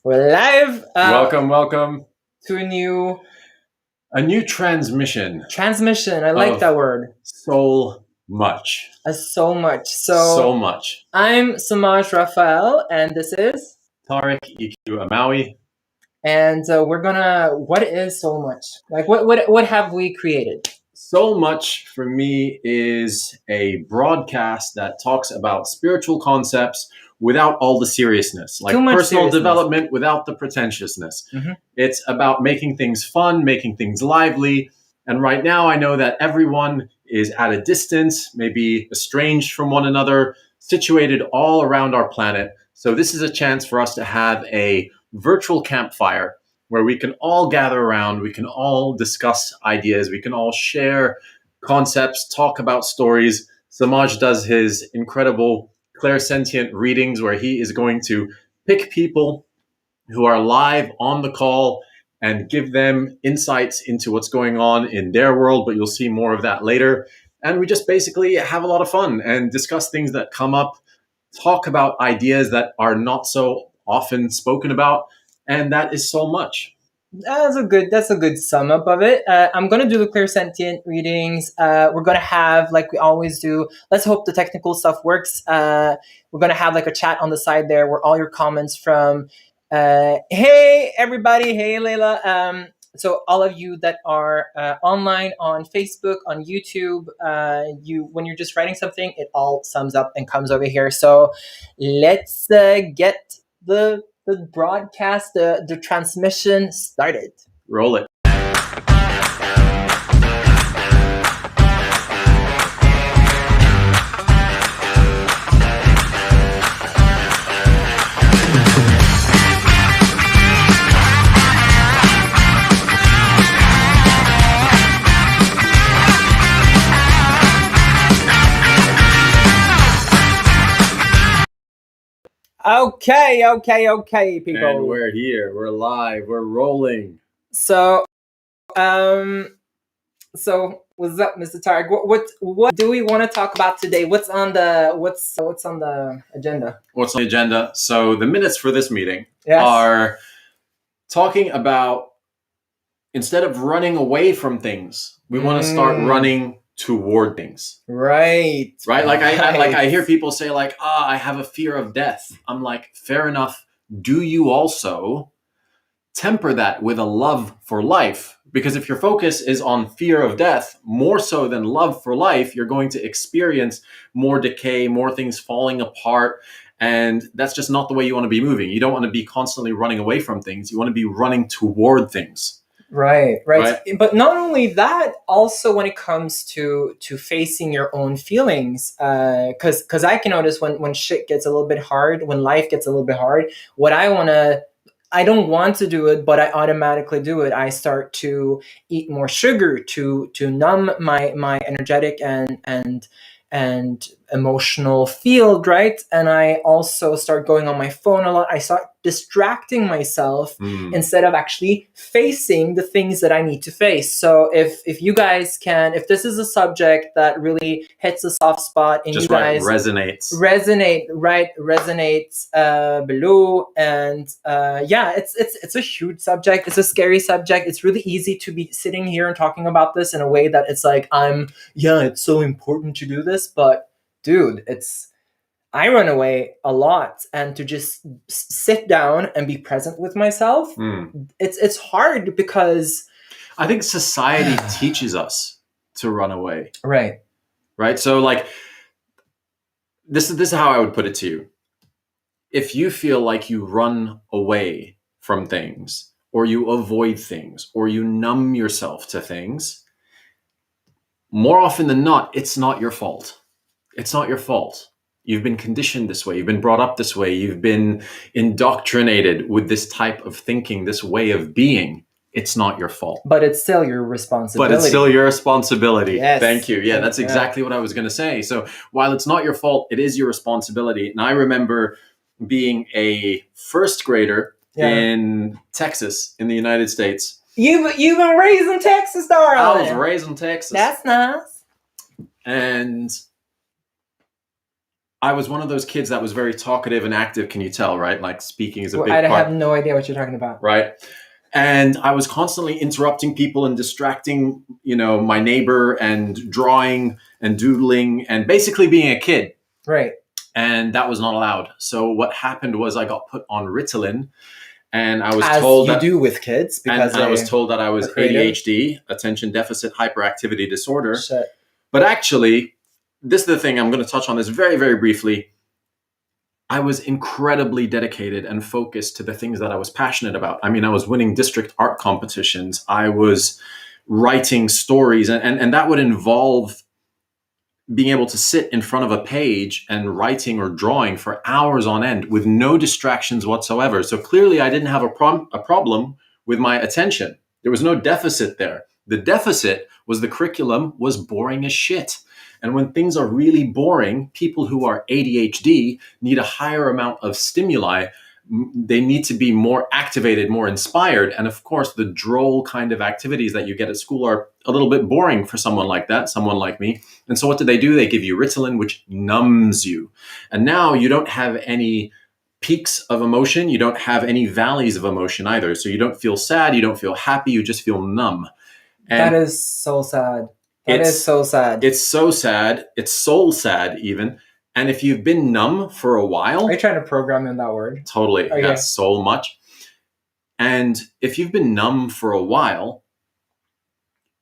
We're live. Welcome to a new transmission. Transmission. I like that word. So much. So much. So much. I'm Samaj Raphael, and this is Tariq EQ Amawi. And we're gonna. What is so much? Like, what have we created? So much for me is a broadcast that talks about spiritual concepts without all the seriousness, like personal development without the pretentiousness. Mm-hmm. It's about making things fun, making things lively. And right now I know that everyone is at a distance, maybe estranged from one another, situated all around our planet. So this is a chance for us to have a virtual campfire where we can all gather around, we can all discuss ideas, we can all share concepts, talk about stories. Samaj does his incredible Clairsentient readings where he is going to pick people who are live on the call and give them insights into what's going on in their world, but you'll see more of that later. And we just basically have a lot of fun and discuss things that come up, talk about ideas that are not so often spoken about, and that is so much. That's a good sum up of it. I'm gonna do the Clairsentient readings. We're gonna have, like we always do. Let's hope the technical stuff works. We're gonna have like a chat on the side there where all your comments from. Hey everybody! Hey Layla. So all of you that are online on Facebook, on YouTube, when you're just writing something, it all sums up and comes over here. So let's get the broadcast, the transmission started. Roll it. Okay, people. And we're here. We're live. We're rolling. So what's up, Mr. Tariq? What do we want to talk about today? What's on the agenda? What's on the agenda? So the minutes for this meeting are talking about, instead of running away from things, we want to start running toward things. Right. Like I hear people say like, I have a fear of death. I'm like, fair enough. Do you also temper that with a love for life? Because if your focus is on fear of death more so than love for life, you're going to experience more decay, more things falling apart. And that's just not the way you want to be moving. You don't want to be constantly running away from things. You want to be running toward things. Right. But not only that, also when it comes to facing your own feelings, because I can notice when shit gets a little bit hard, when life gets a little bit hard, I don't want to do it, but I automatically do it. I start to eat more sugar to numb my energetic and emotional field, right? And I also start going on my phone a lot. I start distracting myself instead of actually facing the things that I need to face. So if you guys can, if this is a subject that really hits a soft spot and just you guys resonates below, and it's a huge subject. It's a scary subject. It's really easy to be sitting here and talking about this in a way that it's like it's so important to do this, but dude, I run away a lot, and to just sit down and be present with myself, it's hard because I think society teaches us to run away. Right. So like, this is how I would put it to you. If you feel like you run away from things, or you avoid things, or you numb yourself to things, more often than not, it's not your fault. It's not your fault. You've been conditioned this way. You've been brought up this way. You've been indoctrinated with this type of thinking, this way of being. It's not your fault. But it's still your responsibility. Yes. Thank you. Yeah, that's exactly what I was going to say. So while it's not your fault, it is your responsibility. And I remember being a first grader in Texas, in the United States. You've been raised in Texas, darling. I was raised in Texas. That's nice. And I was one of those kids that was very talkative and active. Can you tell, right? Like speaking is a big I part. have no idea what you're talking about. Right. And I was constantly interrupting people and distracting, my neighbor and drawing and doodling and basically being a kid. Right. And that was not allowed. So what happened was I got put on Ritalin, and I was As told you that do with kids, because I was told that I was are creative. ADHD, attention deficit hyperactivity disorder. Shit. But actually, this is the thing, I'm going to touch on this very, very briefly. I was incredibly dedicated and focused to the things that I was passionate about. I mean, I was winning district art competitions. I was writing stories, and that would involve being able to sit in front of a page and writing or drawing for hours on end with no distractions whatsoever. So clearly I didn't have a problem with my attention. There was no deficit there. The deficit was the curriculum was boring as shit. And when things are really boring, people who are ADHD need a higher amount of stimuli. They need to be more activated, more inspired. And of course, the droll kind of activities that you get at school are a little bit boring for someone like that, someone like me. And so what do? They give you Ritalin, which numbs you. And now you don't have any peaks of emotion. You don't have any valleys of emotion either. So you don't feel sad. You don't feel happy. You just feel numb. And that is so sad. That is so sad. It's so sad. It's soul sad even. And if you've been numb for a while... Are you trying to program in that word? Totally. Okay. That's so much. And if you've been numb for a while,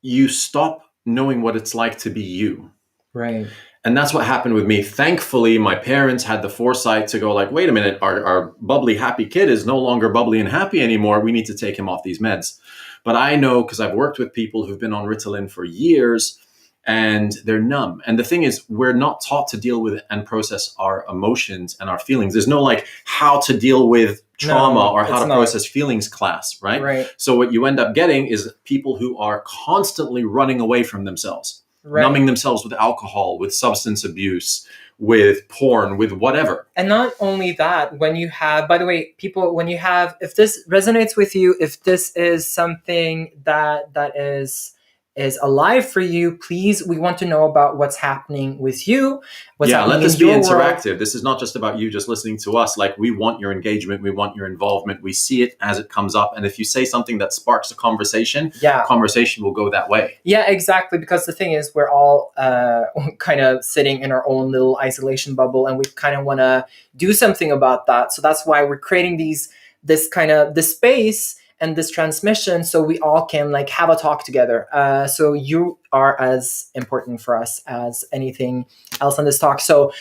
you stop knowing what it's like to be you. Right. And that's what happened with me. Thankfully, my parents had the foresight to go like, wait a minute, our bubbly, happy kid is no longer bubbly and happy anymore. We need to take him off these meds. But I know, because I've worked with people who've been on Ritalin for years, and they're numb. And the thing is, we're not taught to deal with and process our emotions and our feelings. There's no like how to deal with trauma or how to process feelings class, right? Right. So what you end up getting is people who are constantly running away from themselves, numbing themselves with alcohol, with substance abuse, with porn, with whatever. And not only that, when you have, by the way, people, when you have, if this resonates with you, if this is something that is alive for you, please, we want to know about what's happening with you. Let this be interactive. World. This is not just about you just listening to us. Like, we want your engagement. We want your involvement. We see it as it comes up. And if you say something that sparks a conversation, conversation will go that way. Yeah, exactly. Because the thing is, we're all kind of sitting in our own little isolation bubble, and we kind of want to do something about that. So that's why we're creating this space and this transmission, so we all can like have a talk together. So you are as important for us as anything else on this talk. So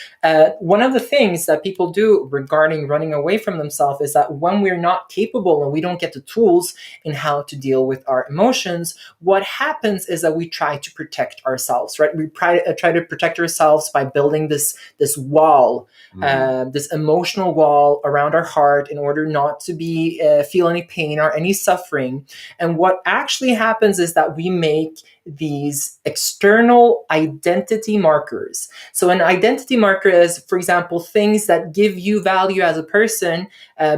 one of the things that people do regarding running away from themselves is that when we're not capable and we don't get the tools in how to deal with our emotions, what happens is that we try to protect ourselves, right? We try to protect ourselves by building this wall, this emotional wall around our heart in order not to feel any pain or any suffering. And what actually happens is that we make these external identity markers. So an identity marker is, for example, things that give you value as a person,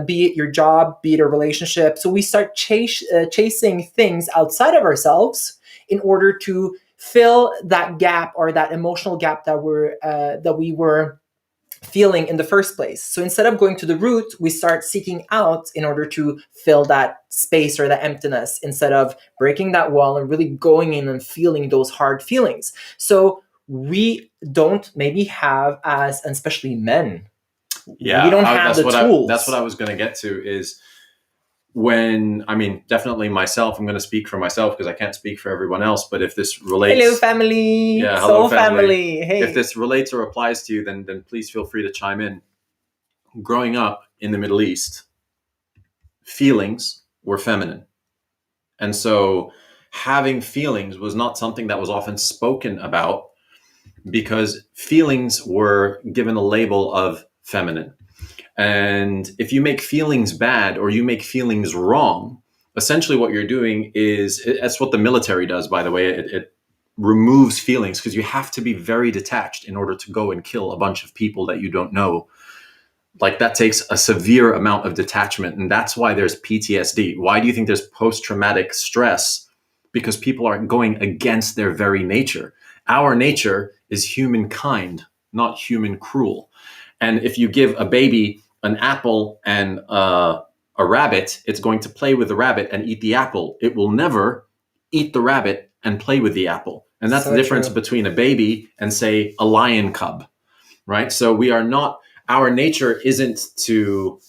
be it your job, be it a relationship. So we start chasing things outside of ourselves in order to fill that gap or that emotional gap that we were feeling in the first place. So instead of going to the root, we start seeking out in order to fill that space or that emptiness, instead of breaking that wall and really going in and feeling those hard feelings. So we don't maybe have, and especially men, we don't have the tools. That's what I was going to get to is definitely myself, I'm going to speak for myself because I can't speak for everyone else. But if this relates... Hello, family. Yeah, hello, family. Hey. If this relates or applies to you, then please feel free to chime in. Growing up in the Middle East, feelings were feminine. And so having feelings was not something that was often spoken about because feelings were given a label of feminine. And if you make feelings bad or you make feelings wrong, essentially what you're doing is, that's what the military does, by the way. It removes feelings because you have to be very detached in order to go and kill a bunch of people that you don't know. Like, that takes a severe amount of detachment. And that's why there's PTSD. Why do you think there's post-traumatic stress? Because people are going against their very nature. Our nature is humankind, not human cruel. And if you give a baby an apple and a rabbit, it's going to play with the rabbit and eat the apple. It will never eat the rabbit and play with the apple. And that's the difference between a baby and, say, a lion cub, right? So we are not, our nature isn't to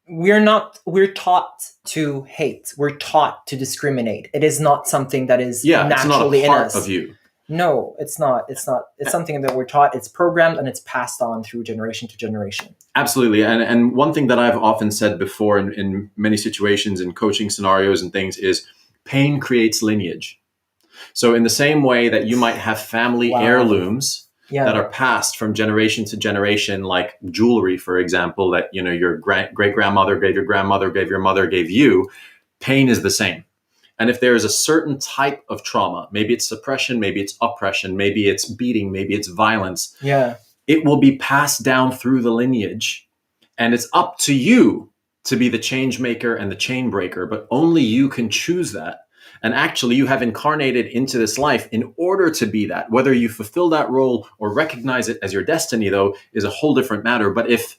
we're taught to hate. We're taught to discriminate. It is not something that is naturally it's not a part in us. of you. No, it's not. It's something that we're taught. It's programmed and it's passed on through generation to generation. Absolutely. And one thing that I've often said before in many situations, in coaching scenarios and things, is pain creates lineage. So in the same way that you might have family heirlooms that are passed from generation to generation, like jewelry, for example, that your great-grandmother gave your grandmother, gave your mother, gave you, pain is the same. And if there is a certain type of trauma, maybe it's suppression, maybe it's oppression, maybe it's beating, maybe it's violence, it will be passed down through the lineage. And it's up to you to be the change maker and the chain breaker, but only you can choose that. And actually, you have incarnated into this life in order to be that. Whether you fulfill that role or recognize it as your destiny, though, is a whole different matter. But if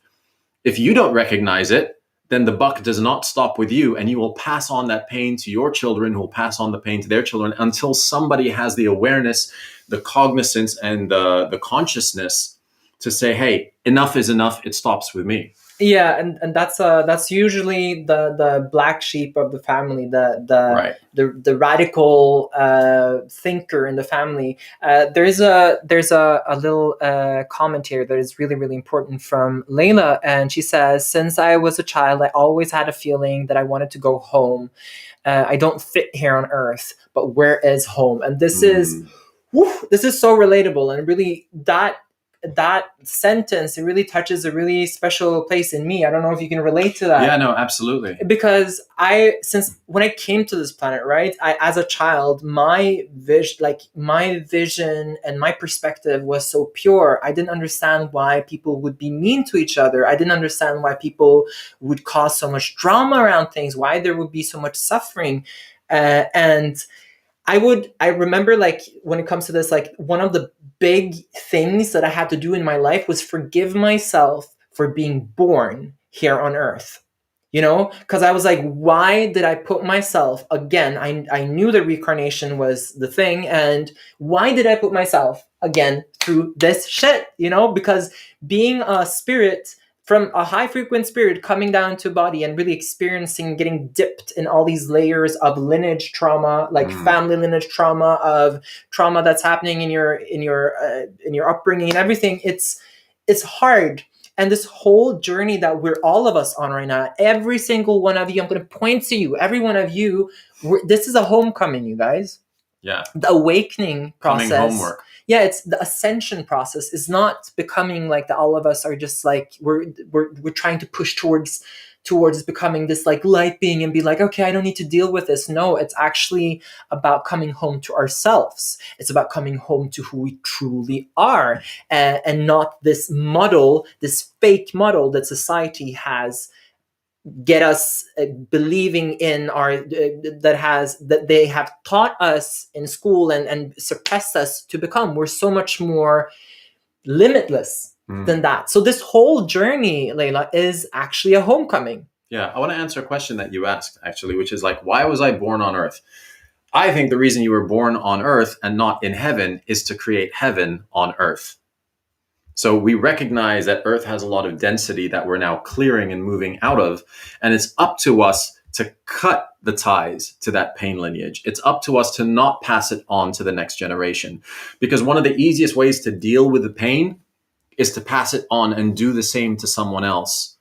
you don't recognize it, then the buck does not stop with you, and you will pass on that pain to your children, who will pass on the pain to their children, until somebody has the awareness, the cognizance, and the consciousness to say, hey, enough is enough. It stops with me. Yeah, and that's usually the black sheep of the family, the radical thinker in the family. There's a little comment here that is really, really important from Layla, and she says, "Since I was a child, I always had a feeling that I wanted to go home. I don't fit here on Earth, but where is home?" And this is so relatable, and really that sentence, it really touches a really special place in me. I don't know if you can relate to that. Yeah, no, absolutely. Because since when I came to this planet, right, as a child, my vision and my perspective was so pure. I didn't understand why people would be mean to each other. I didn't understand why people would cause so much drama around things, why there would be so much suffering. And I remember, like, when it comes to this, like, one of the big things that I had to do in my life was forgive myself for being born here on Earth. Because I was like, why did I put myself, again, I knew that reincarnation was the thing, and why did I put myself again through this shit? Because being a spirit, from a high frequent spirit coming down to body and really experiencing, getting dipped in all these layers of lineage trauma, like family lineage trauma, of trauma that's happening in your upbringing and everything. It's hard. And this whole journey that we're all of us on right now, every single one of you, I'm going to point to you, every one of you, this is a homecoming, you guys. Yeah. The awakening process. Coming homework. Yeah, it's the ascension process. Is not becoming like all of us are just like we're trying to push towards becoming this like light being and be like, okay, I don't need to deal with this. No, it's actually about coming home to ourselves. It's about coming home to who we truly are, and not this model, this fake model that society has get us believing in that they have taught us in school and suppressed us to become. We're so much more limitless than that. So this whole journey, Layla, is actually a homecoming. Yeah, I want to answer a question that you asked, actually, which is like, why was I born on Earth? I think the reason you were born on Earth and not in heaven is to create heaven on Earth. So we recognize that Earth has a lot of density that we're now clearing and moving out of. And it's up to us to cut the ties to that pain lineage. It's up to us to not pass it on to the next generation. Because one of the easiest ways to deal with the pain is to pass it on and do the same to someone else.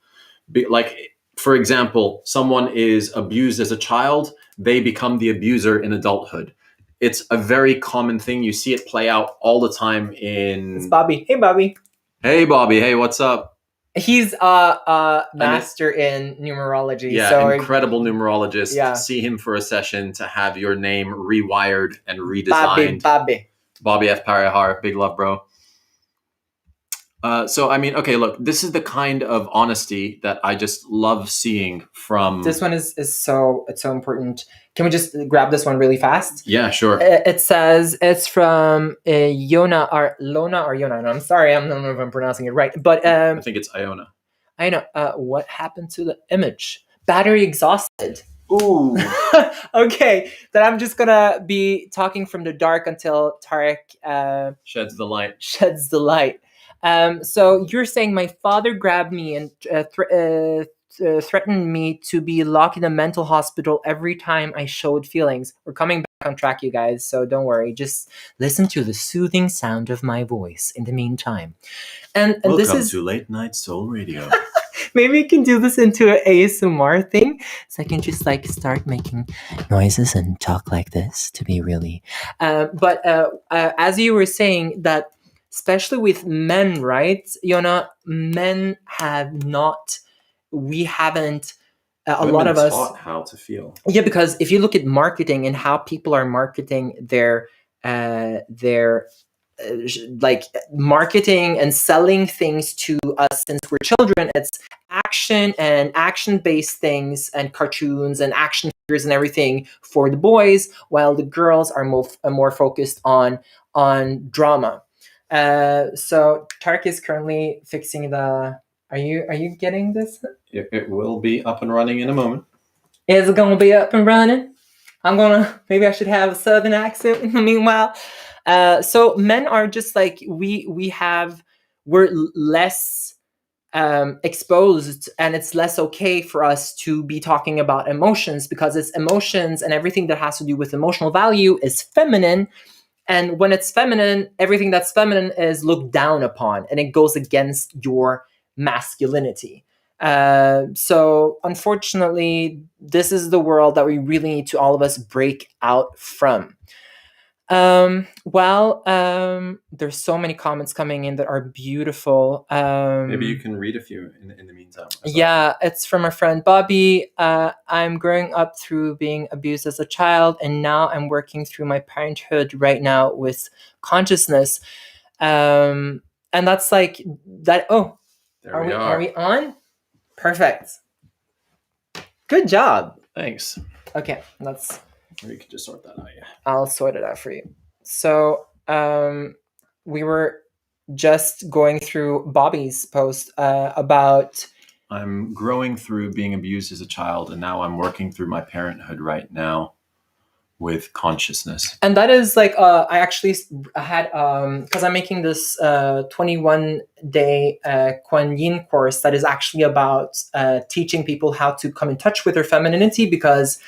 Like, for example, someone is abused as a child, they become the abuser in adulthood. It's a very common thing. You see it play out all the time in... It's Bobby. Hey, Bobby. Hey, Bobby. Hey, what's up? He's a master in numerology. Yeah, so incredible numerologist. Yeah. See him for a session to have your name rewired and redesigned. Bobby. Bobby F. Parihar. Big love, bro. So, I mean, okay, look, this is the kind of honesty that I just love seeing from. This one is so it's so important. Can we just grab this one really fast? Yeah, sure. It says it's from Yona or Lona or Yona. No, I'm sorry, I don't know if I'm pronouncing it right, but I think it's Iona. I know. What happened to the image? Battery exhausted. Ooh. Okay, then I'm just gonna be talking from the dark until Tariq Sheds the light. sheds the light. So you're saying my father grabbed me and threatened me to be locked in a mental hospital every time I showed feelings. We're coming back on track, you guys, so don't worry. Just listen to the soothing sound of my voice in the meantime. And Welcome this is to Late Night Soul Radio. maybe you can do this into an ASMR thing, so I can just like start making noises and talk like this to be really. But as you were saying that, especially with men, right, Yona, men have not. We haven't. A lot of us taught how to feel. Yeah, because if you look at marketing and how people are marketing their like marketing and selling things to us since we're children, it's action and action based things and cartoons and action figures and everything for the boys, while the girls are more focused on drama. So Tark is currently fixing the. Are you getting this? It will be up and running in a moment. Is it gonna be up and running? Maybe I should have a southern accent in the meanwhile. So men are just like we're less exposed, and it's less okay for us to be talking about emotions, because it's emotions and everything that has to do with emotional value is feminine. And when it's feminine, everything that's feminine is looked down upon, and it goes against your masculinity. So unfortunately, this is the world that we really need to all of us break out from. There's so many comments coming in that are beautiful. Maybe you can read a few in the meantime. Yeah, it's from our friend Bobby. I'm growing up through being abused as a child, and now I'm working through my parenthood right now with consciousness. And that's like that. Oh, There we are we on? Perfect. Good job. Thanks. Okay, let's. Or you can just sort that out. Yeah. I'll sort it out for you. So, we were just going through Bobby's post about. I'm growing through being abused as a child, and now I'm working through my parenthood right now with consciousness. And that is like I actually had because I'm making this 21-day Kuan Yin course that is actually about teaching people how to come in touch with their femininity, because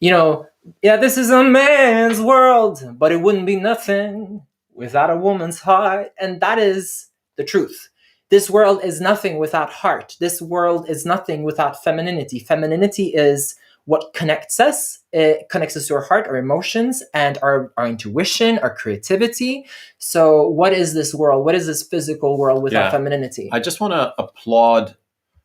this is a man's world, but it wouldn't be nothing without a woman's heart. And that is the truth. This world is nothing without heart. This world is nothing without femininity. Femininity is what connects us. It connects us to our heart, our emotions, and our intuition, our creativity. So what is this world? What is this physical world without femininity? I just want to applaud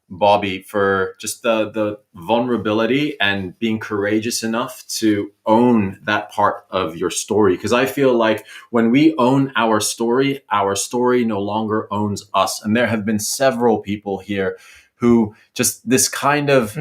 Bobby for just the vulnerability and being courageous enough to own that part of your story. Because I feel like when we own our story no longer owns us. And there have been several people here who just this kind of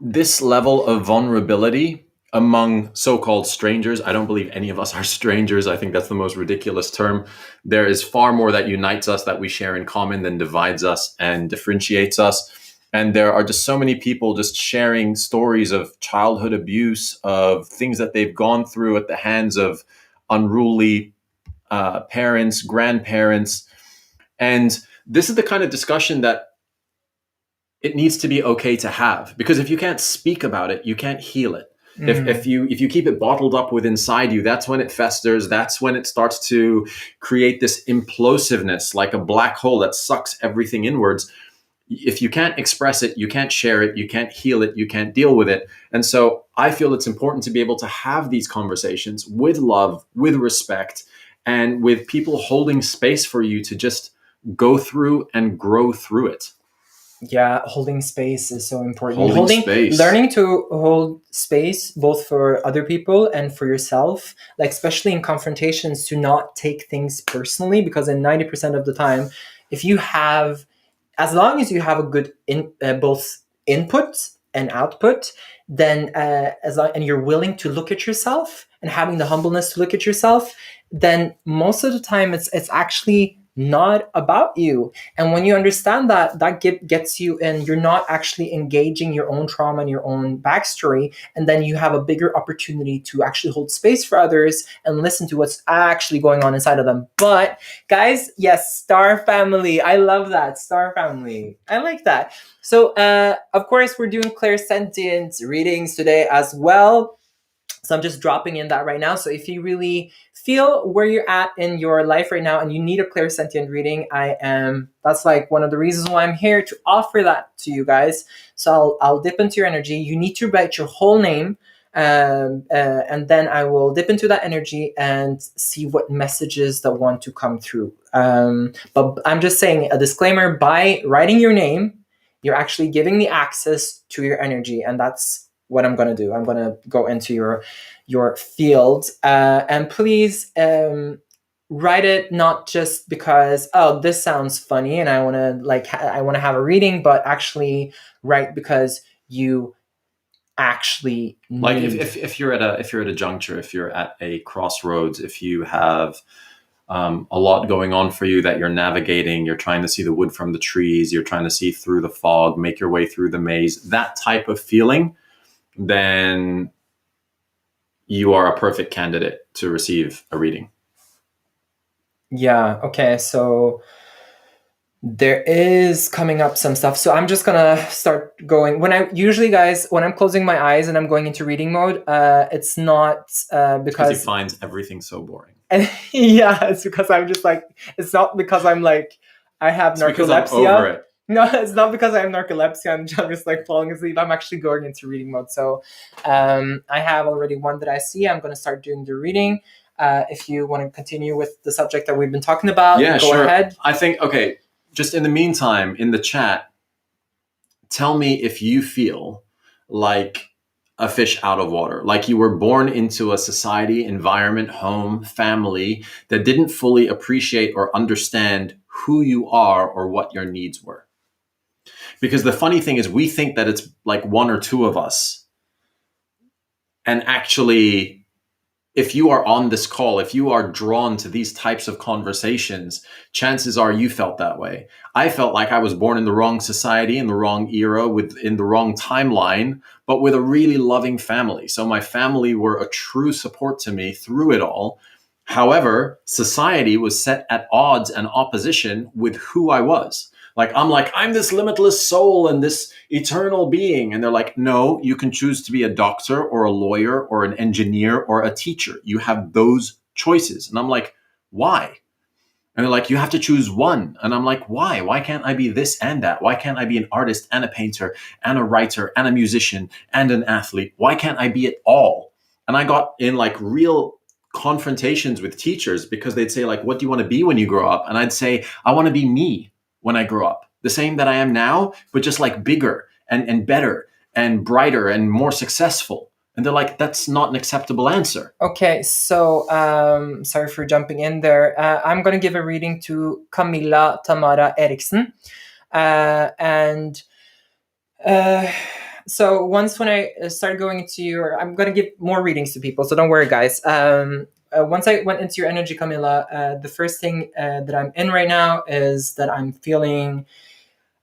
this level of vulnerability among so-called strangers. I don't believe any of us are strangers. I think that's the most ridiculous term. There is far more that unites us, that we share in common, than divides us and differentiates us. And there are just so many people just sharing stories of childhood abuse, of things that they've gone through at the hands of unruly parents, grandparents. And this is the kind of discussion that it needs to be okay to have, because if you can't speak about it, you can't heal it. If you keep it bottled up within inside you, that's when it festers. That's when it starts to create this implosiveness, like a black hole that sucks everything inwards. If you can't express it, you can't share it, you can't heal it, you can't deal with it. And so I feel it's important to be able to have these conversations with love, with respect, and with people holding space for you to just go through and grow through it. Yeah, holding space is so important. Holding space. Learning to hold space both for other people and for yourself, like especially in confrontations, to not take things personally, because in 90% of the time, if you have, as long as you have a good both input and output, then and you're willing to look at yourself and having the humbleness to look at yourself, then most of the time it's actually not about you. And when you understand that, gets you in, you're not actually engaging your own trauma and your own backstory, and then you have a bigger opportunity to actually hold space for others and listen to what's actually going on inside of them. But guys, yes, star family, I love that. Star family, I like that. So of course we're doing clairsentience readings today as well, so I'm just dropping in that right now. So if you really feel where you're at in your life right now and you need a clairsentient reading, that's like one of the reasons why I'm here, to offer that to you guys. So I'll dip into your energy. You need to write your whole name, and then I will dip into that energy and see what messages that want to come through. But I'm just saying a disclaimer: by writing your name, you're actually giving the access to your energy, and that's what I'm going to do. I'm going to go into your field, and please write it not just because, oh, this sounds funny and I want to I want to have a reading, but actually write because you actually need. Like if you're at a juncture, if you're at a crossroads, if you have a lot going on for you that you're navigating, you're trying to see the wood from the trees, you're trying to see through the fog, make your way through the maze, that type of feeling, then you are a perfect candidate to receive a reading. Yeah, okay, so there is coming up some stuff. So I'm just gonna start going. When I usually, guys, when I'm closing my eyes and I'm going into reading mode, it's not Because he because finds everything so boring. yeah, it's because I'm just like, it's not because I'm like, I have It's because I'm over narcolepsy. it. No, it's not because I have narcolepsy. I'm just like falling asleep. I'm actually going into reading mode. So I have already one that I see. I'm going to start doing the reading. If you want to continue with the subject that we've been talking about, Yeah, go sure. ahead. I think, okay, just in the meantime, in the chat, tell me if you feel like a fish out of water, like you were born into a society, environment, home, family that didn't fully appreciate or understand who you are or what your needs were. Because the funny thing is, we think that it's like one or two of us. And actually, if you are on this call, if you are drawn to these types of conversations, chances are you felt that way. I felt like I was born in the wrong society, in the wrong era, in the wrong timeline, but with a really loving family. So my family were a true support to me through it all. However, society was set at odds and opposition with who I was. I'm this limitless soul and this eternal being. And they're like, no, you can choose to be a doctor or a lawyer or an engineer or a teacher. You have those choices. And I'm like, why? And they're like, you have to choose one. And I'm like, why? Why can't I be this and that? Why can't I be an artist and a painter and a writer and a musician and an athlete? Why can't I be it all? And I got in like real confrontations with teachers because they'd say like, what do you want to be when you grow up? And I'd say, I want to be me when I grow up, the same that I am now, but just like bigger and better and brighter and more successful. And they're like, that's not an acceptable answer. Okay, so sorry for jumping in there. I'm going to give a reading to Camilla Tamara Eriksen. And so once when I started going into your, I'm going to give more readings to people, so don't worry, guys. Once I went into your energy, Camilla, the first thing that I'm in right now is that I'm feeling,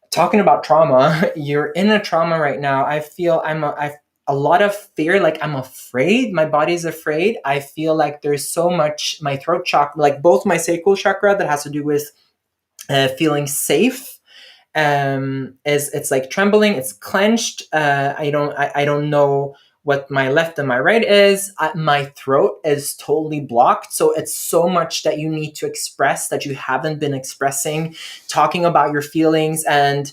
talking about trauma. You're in a trauma right now. I feel I've a lot of fear, like I'm afraid, my body's afraid. I feel like there's so much, my throat chakra, like both my sacral chakra that has to do with feeling safe, is, it's like trembling, it's clenched. I don't know what my left and my right is. My throat is totally blocked, so it's so much that you need to express that you haven't been expressing, talking about your feelings. And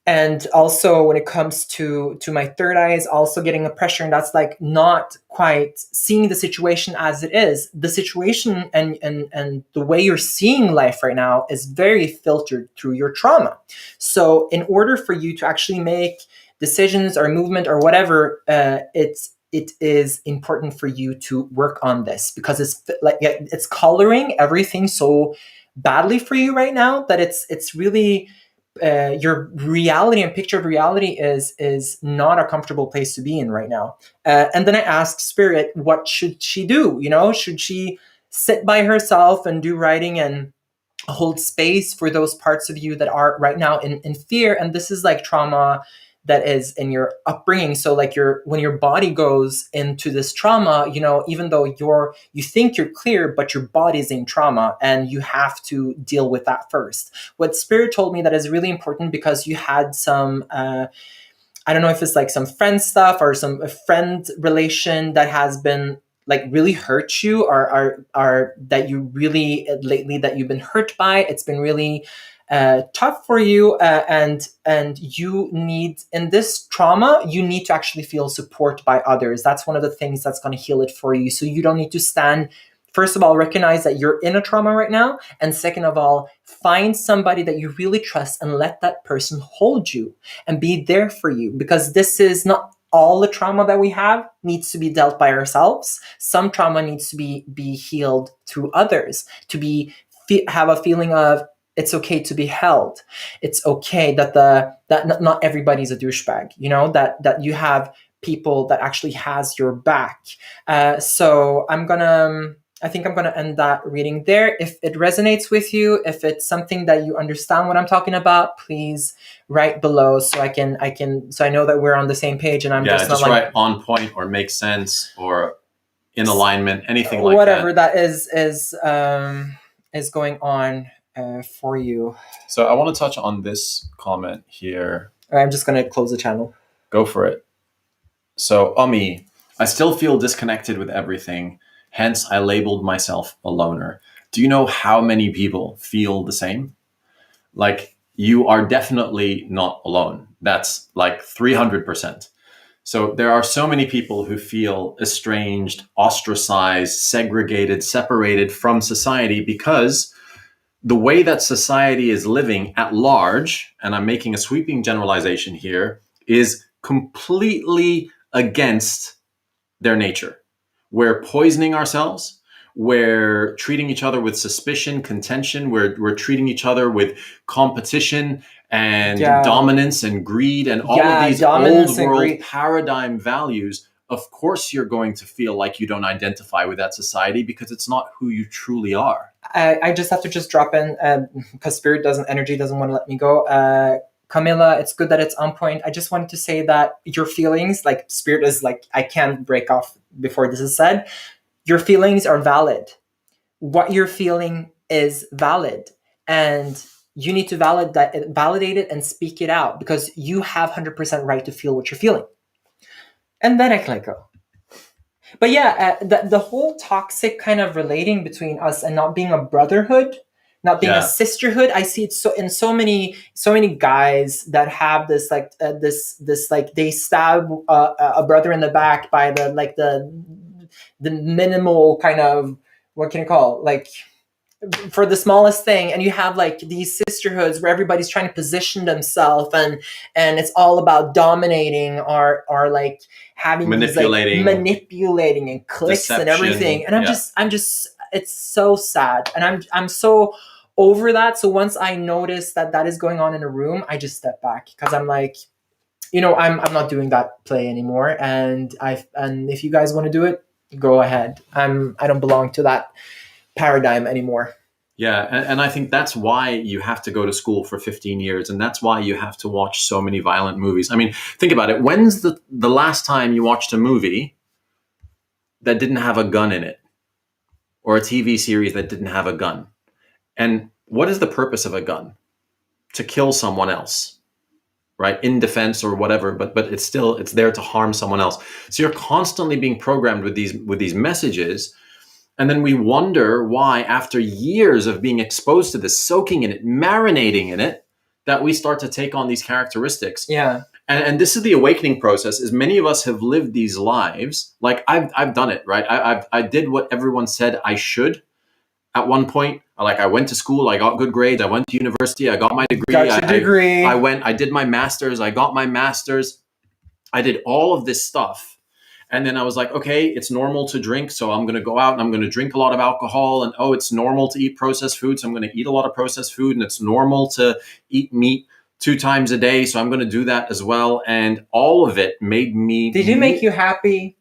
And also when it comes to my third eye is also getting a pressure, and that's like not quite seeing the situation as it is. The situation and the way you're seeing life right now is very filtered through your trauma. So in order for you to actually make decisions or movement or whatever, it is important for you to work on this, because it's like it's coloring everything so badly for you right now that it's really your reality and picture of reality is not a comfortable place to be in right now. And then I asked Spirit, what should she do? You know, should she sit by herself and do writing and hold space for those parts of you that are right now in fear? And this is like trauma that is in your upbringing. So like when your body goes into this trauma, you know, even though you think you're clear, but your body's in trauma and you have to deal with that first. What Spirit told me that is really important, because you had some I don't know if it's like some friend stuff or some friend relation that has been like really hurt you, or that you really lately that you've been hurt by. It's been really tough for you, and you need, in this trauma, you need to actually feel support by others. That's one of the things that's going to heal it for you. So you don't need to stand. First of all, recognize that you're in a trauma right now, and second of all, find somebody that you really trust and let that person hold you and be there for you, because this is not all the trauma that we have needs to be dealt by ourselves. Some trauma needs to be healed through others, to have a feeling of it's okay to be held. It's okay that not everybody's a douchebag, you know, that you have people that actually has your back. So I think I'm gonna end that reading there. If it resonates with you, if it's something that you understand what I'm talking about, please write below so so I know that we're on the same page, and I'm just not write on point or make sense or in alignment, anything like whatever that is going on for you. So I want to touch on this comment here. I'm just gonna close the channel. Go for it. So Ami, I still feel disconnected with everything. Hence, I labeled myself a loner. Do you know how many people feel the same? Like, you are definitely not alone. That's like 300%. So there are so many people who feel estranged, ostracized, segregated, separated from society, because the way that society is living at large, and I'm making a sweeping generalization here, is completely against their nature. We're poisoning ourselves. We're treating each other with suspicion, contention. We're treating each other with competition and dominance and greed and all of these old world paradigm values. Of course, you're going to feel like you don't identify with that society, because it's not who you truly are. I just have to drop in, because energy doesn't want to let me go. Camilla, it's good that it's on point. I just wanted to say that your feelings, like Spirit is like, I can't break off before this is said. Your feelings are valid. What you're feeling is valid. And you need to validate it and speak it out, because you have 100% right to feel what you're feeling. And then I can let go. But yeah, the whole toxic kind of relating between us and not being a brotherhood, not being a sisterhood. I see it in so many guys that have this like this like they stab a brother in the back by the minimal kind of, what can you call, like, for the smallest thing. And you have like these sisterhoods where everybody's trying to position themselves, and it's all about dominating or like having manipulating and clicks, deception, and everything. And I'm just it's so sad, and I'm so over that. So once I notice that is going on in a room, I just step back, because I'm like, you know, I'm not doing that play anymore. And if you guys want to do it, go ahead. I don't belong to that paradigm anymore. Yeah, and I think that's why you have to go to school for 15 years, and that's why you have to watch so many violent movies. I mean, think about it. When's the last time you watched a movie that didn't have a gun in it, or a TV series that didn't have a gun? And what is the purpose of a gun? To kill someone else, right? In defense or whatever, but it's there to harm someone else. So you're constantly being programmed with these messages. And then we wonder why, after years of being exposed to this, soaking in it, marinating in it, that we start to take on these characteristics. Yeah. And this is the awakening process. Is many of us have lived these lives. Like I've done it, right? I did what everyone said I should at one point. Like I went to school, I got good grades, I went to university, I got my degree. Got your degree. I did my master's, I got my master's. I did all of this stuff. And then I was like, okay, it's normal to drink. So I'm going to go out and I'm going to drink a lot of alcohol. And oh, it's normal to eat processed food. So I'm going to eat a lot of processed food. And it's normal to eat meat 2 times a day. So I'm going to do that as well. And all of it made me... Did you make you happy?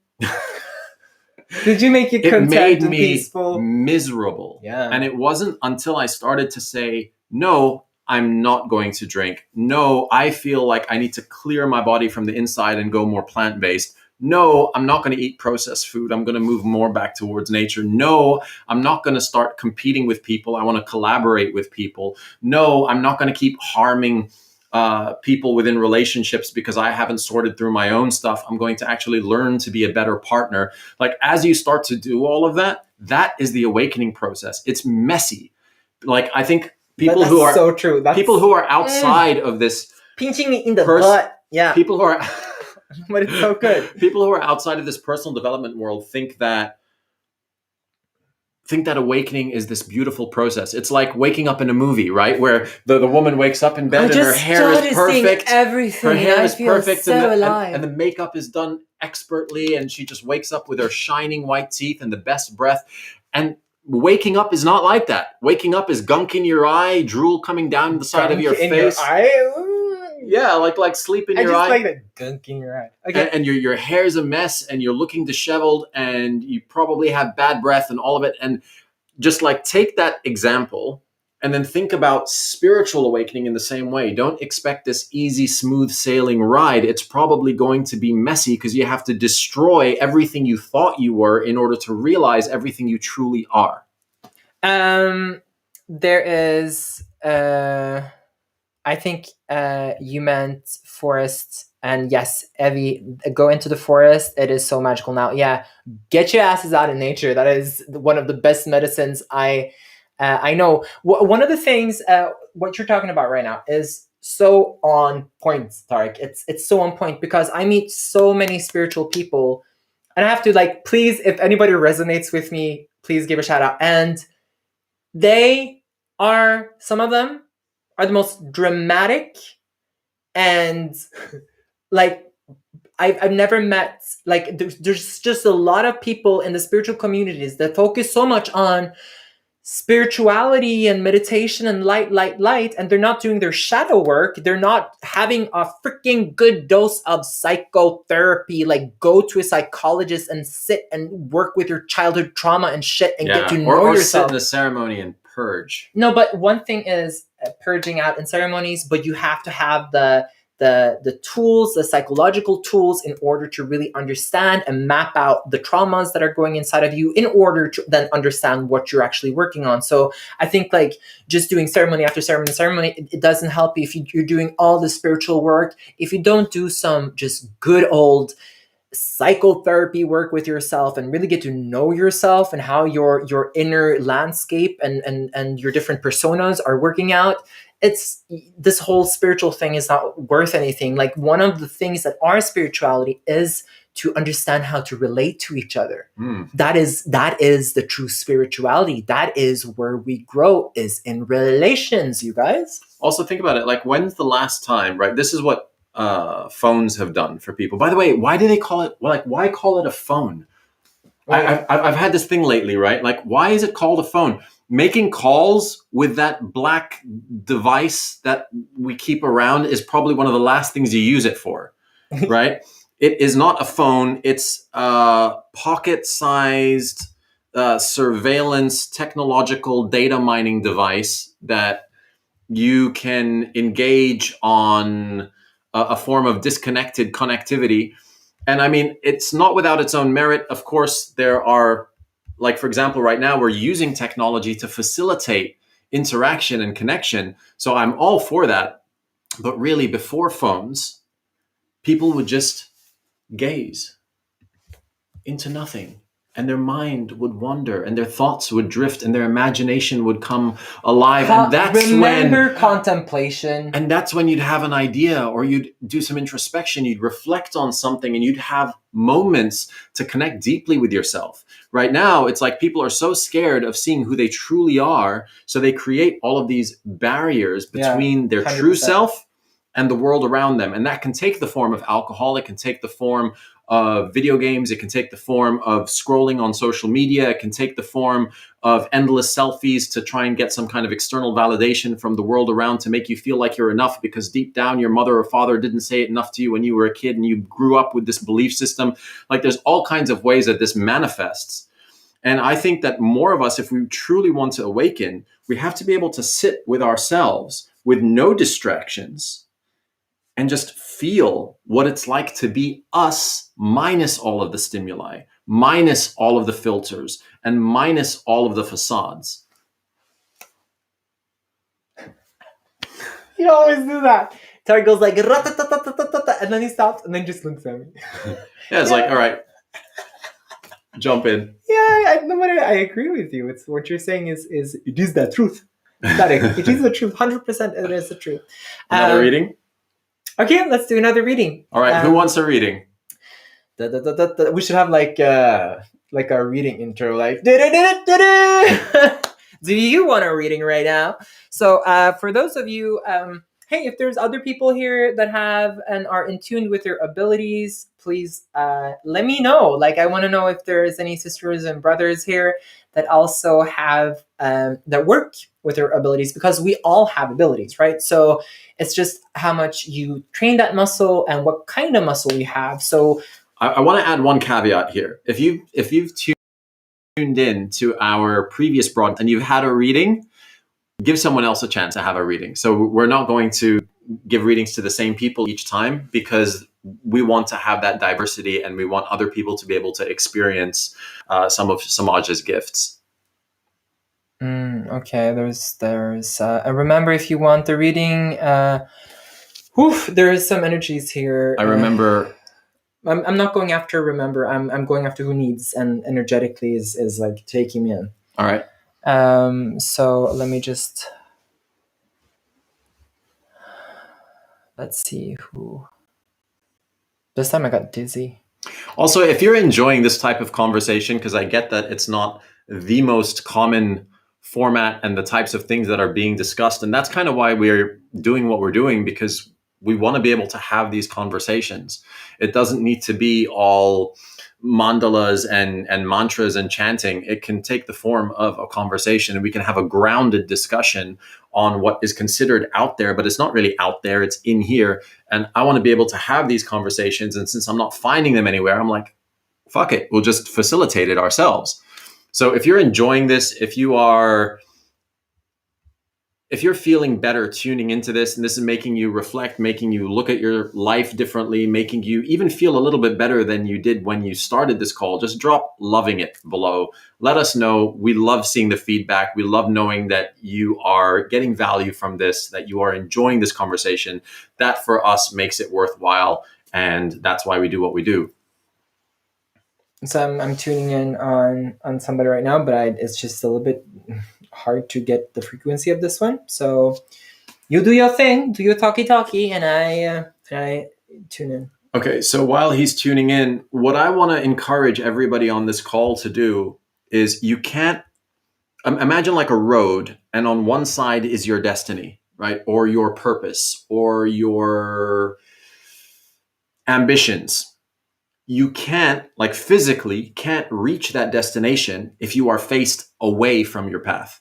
Did you make you content and peaceful? It made me miserable. Yeah. And it wasn't until I started to say, no, I'm not going to drink. No, I feel like I need to clear my body from the inside and go more plant-based. No, I'm not going to eat processed food. I'm going to move more back towards nature. No, I'm not going to start competing with people. I want to collaborate with people. No, I'm not going to keep harming people within relationships because I haven't sorted through my own stuff. I'm going to actually learn to be a better partner. Like as you start to do all of that, that is the awakening process. It's messy. Like I think people who are so true. People who are outside of this pinching me in the butt. Yeah. People who are but it's so good. People who are outside of this personal development world think that awakening is this beautiful process. It's like waking up in a movie, right? Where the woman wakes up in bed and her hair is perfect. Everything. Her hair is feel perfect so and the makeup is done expertly and she just wakes up with her shining white teeth and the best breath. And waking up is not like that. Waking up is gunk in your eye, drool coming down the side of your face. Yeah, like sleep in your eye. I just like the gunk in your eye. Okay. And your hair's a mess and you're looking disheveled and you probably have bad breath and all of it. And just like take that example and then think about spiritual awakening in the same way. Don't expect this easy, smooth sailing ride. It's probably going to be messy because you have to destroy everything you thought you were in order to realize everything you truly are. There is... I think you meant forest, and yes, Evie, go into the forest. It is so magical now. Yeah, get your asses out in nature. That is one of the best medicines I know. One of the things what you're talking about right now is so on point, Tariq. It's so on point because I meet so many spiritual people, and I have to please, if anybody resonates with me, please give a shout out. And some of them are the most dramatic and I've never met, there's just a lot of people in the spiritual communities that focus so much on spirituality and meditation and light, and they're not doing their shadow work. They're not having a freaking good dose of psychotherapy, go to a psychologist and sit and work with your childhood trauma and shit and get to know yourself. Or sit in a ceremony and purge. No, but one thing is purging out in ceremonies, but you have to have the tools, the psychological tools, in order to really understand and map out the traumas that are going inside of you, in order to then understand what you're actually working on. So I think just doing ceremony after ceremony, it doesn't help you if you're doing all the spiritual work. If you don't do some just good old psychotherapy work with yourself and really get to know yourself and how your inner landscape and your different personas are working out, this whole spiritual thing is not worth anything. One of the things that our spirituality is to understand how to relate to each other. That is the true spirituality. That is where we grow, is in relations, you guys. Also think about it, when's the last time, right? This is what phones have done for people. By the way, why do they call it, why call it a phone? I've had this thing lately, right? Why is it called a phone? Making calls with that black device that we keep around is probably one of the last things you use it for, right? It is not a phone. It's a pocket-sized surveillance technological data mining device that you can engage on a form of disconnected connectivity. And I mean, it's not without its own merit. Of course, there are, for example, right now we're using technology to facilitate interaction and connection. So I'm all for that. But really, before phones, people would just gaze into nothing and their mind would wander and their thoughts would drift and their imagination would come alive. And remember contemplation. And that's when you'd have an idea, or you'd do some introspection, you'd reflect on something, and you'd have moments to connect deeply with yourself. Right now, it's like people are so scared of seeing who they truly are, so they create all of these barriers between their 100%. True self and the world around them. And that can take the form of alcohol, it can take the form of video games, it can take the form of scrolling on social media, it can take the form of endless selfies to try and get some kind of external validation from the world around to make you feel like you're enough, because deep down your mother or father didn't say it enough to you when you were a kid and you grew up with this belief system. Like, there's all kinds of ways that this manifests. And I think that more of us, if we truly want to awaken, we have to be able to sit with ourselves with no distractions and just feel what it's like to be us, minus all of the stimuli, minus all of the filters, and minus all of the facades. You always do that. Tariq goes like, and then he stops and then just looks at me. Yeah, it's like, all right, jump in. Yeah, I agree with you. It's what you're saying is it is the truth. It is the truth. 100% it is the truth. Another reading? Okay, let's do another reading. All right, who wants a reading? We should have like a reading intro, like do you want a reading right now? So for those of you, hey, if there's other people here that have and are in tune with their abilities, please let me know. Like, I want to know if there's any sisters and brothers here that also have that work with their abilities, because we all have abilities, right? So it's just how much you train that muscle and what kind of muscle you have. So I want to add one caveat here. If you've tuned in to our previous broadcast and you've had a reading, give someone else a chance to have a reading. So we're not going to give readings to the same people each time, because we want to have that diversity and we want other people to be able to experience some of Samaj's gifts. Okay, there's remember, if you want the reading, there is some energies here. I remember. I'm not going after remember. I'm going after who needs, and energetically is like taking me in. All right. So let me just, let's see who. This time I got dizzy. Also, if you're enjoying this type of conversation, because I get that it's not the most common format and the types of things that are being discussed, and that's kind of why we're doing what we're doing, because we want to be able to have these conversations. It doesn't need to be all mandalas and mantras and chanting. It can take the form of a conversation, and we can have a grounded discussion on what is considered out there, but it's not really out there, it's in here. And I want to be able to have these conversations. And since I'm not finding them anywhere, I'm like, fuck it, we'll just facilitate it ourselves. So if you're enjoying this, if you're feeling better tuning into this, and this is making you reflect, making you look at your life differently, making you even feel a little bit better than you did when you started this call, just drop loving it below. Let us know. We love seeing the feedback. We love knowing that you are getting value from this, that you are enjoying this conversation. That for us makes it worthwhile. And that's why we do what we do. So I'm tuning in on somebody right now, but it's just a little bit hard to get the frequency of this one. So you do your thing, do your talkie, and I tune in. Okay, so while he's tuning in, what I want to encourage everybody on this call to do is, you can't imagine like a road, and on one side is your destiny, right? Or your purpose, or your ambitions. You can't, like physically, can't reach that destination if you are faced away from your path.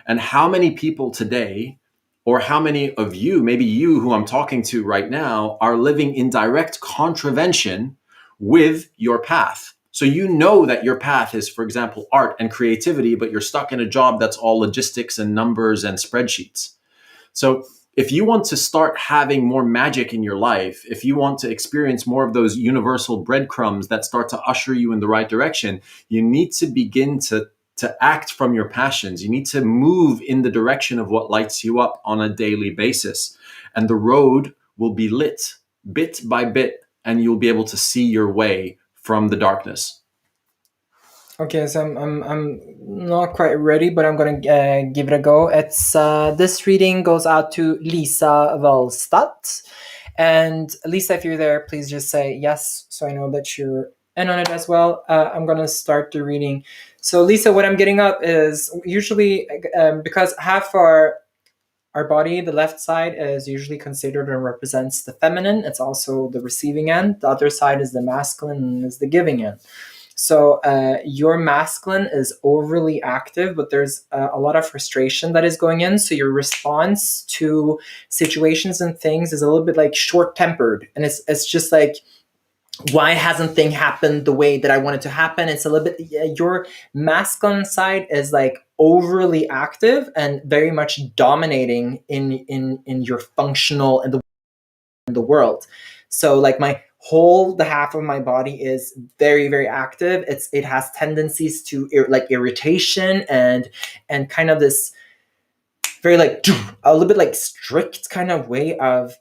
And how many people today, or how many of you, maybe you who I'm talking to right now, are living in direct contravention with your path? So you know that your path is, for example, art and creativity, but you're stuck in a job that's all logistics and numbers and spreadsheets. So if you want to start having more magic in your life, if you want to experience more of those universal breadcrumbs that start to usher you in the right direction, you need to begin to act from your passions. You need to move in the direction of what lights you up on a daily basis. And the road will be lit bit by bit, and you'll be able to see your way from the darkness. Okay, so I'm not quite ready, but I'm gonna give it a go. It's this reading goes out to Lisa Valstadt, and Lisa, if you're there, please just say yes, so I know that you're in on it as well. I'm gonna start the reading. So Lisa, what I'm getting up is usually because half our body, the left side, is usually considered and represents the feminine. It's also the receiving end. The other side is the masculine and is the giving end. So your masculine is overly active, but there's a lot of frustration that is going in. So your response to situations and things is a little bit like short tempered, and it's just like, why hasn't thing happened the way that I want it to happen? It's a little bit, your masculine side is like overly active and very much dominating in your functional in the world. So like my whole the half of my body is very very active. It has tendencies to like irritation and kind of this very like a little bit like strict kind of way of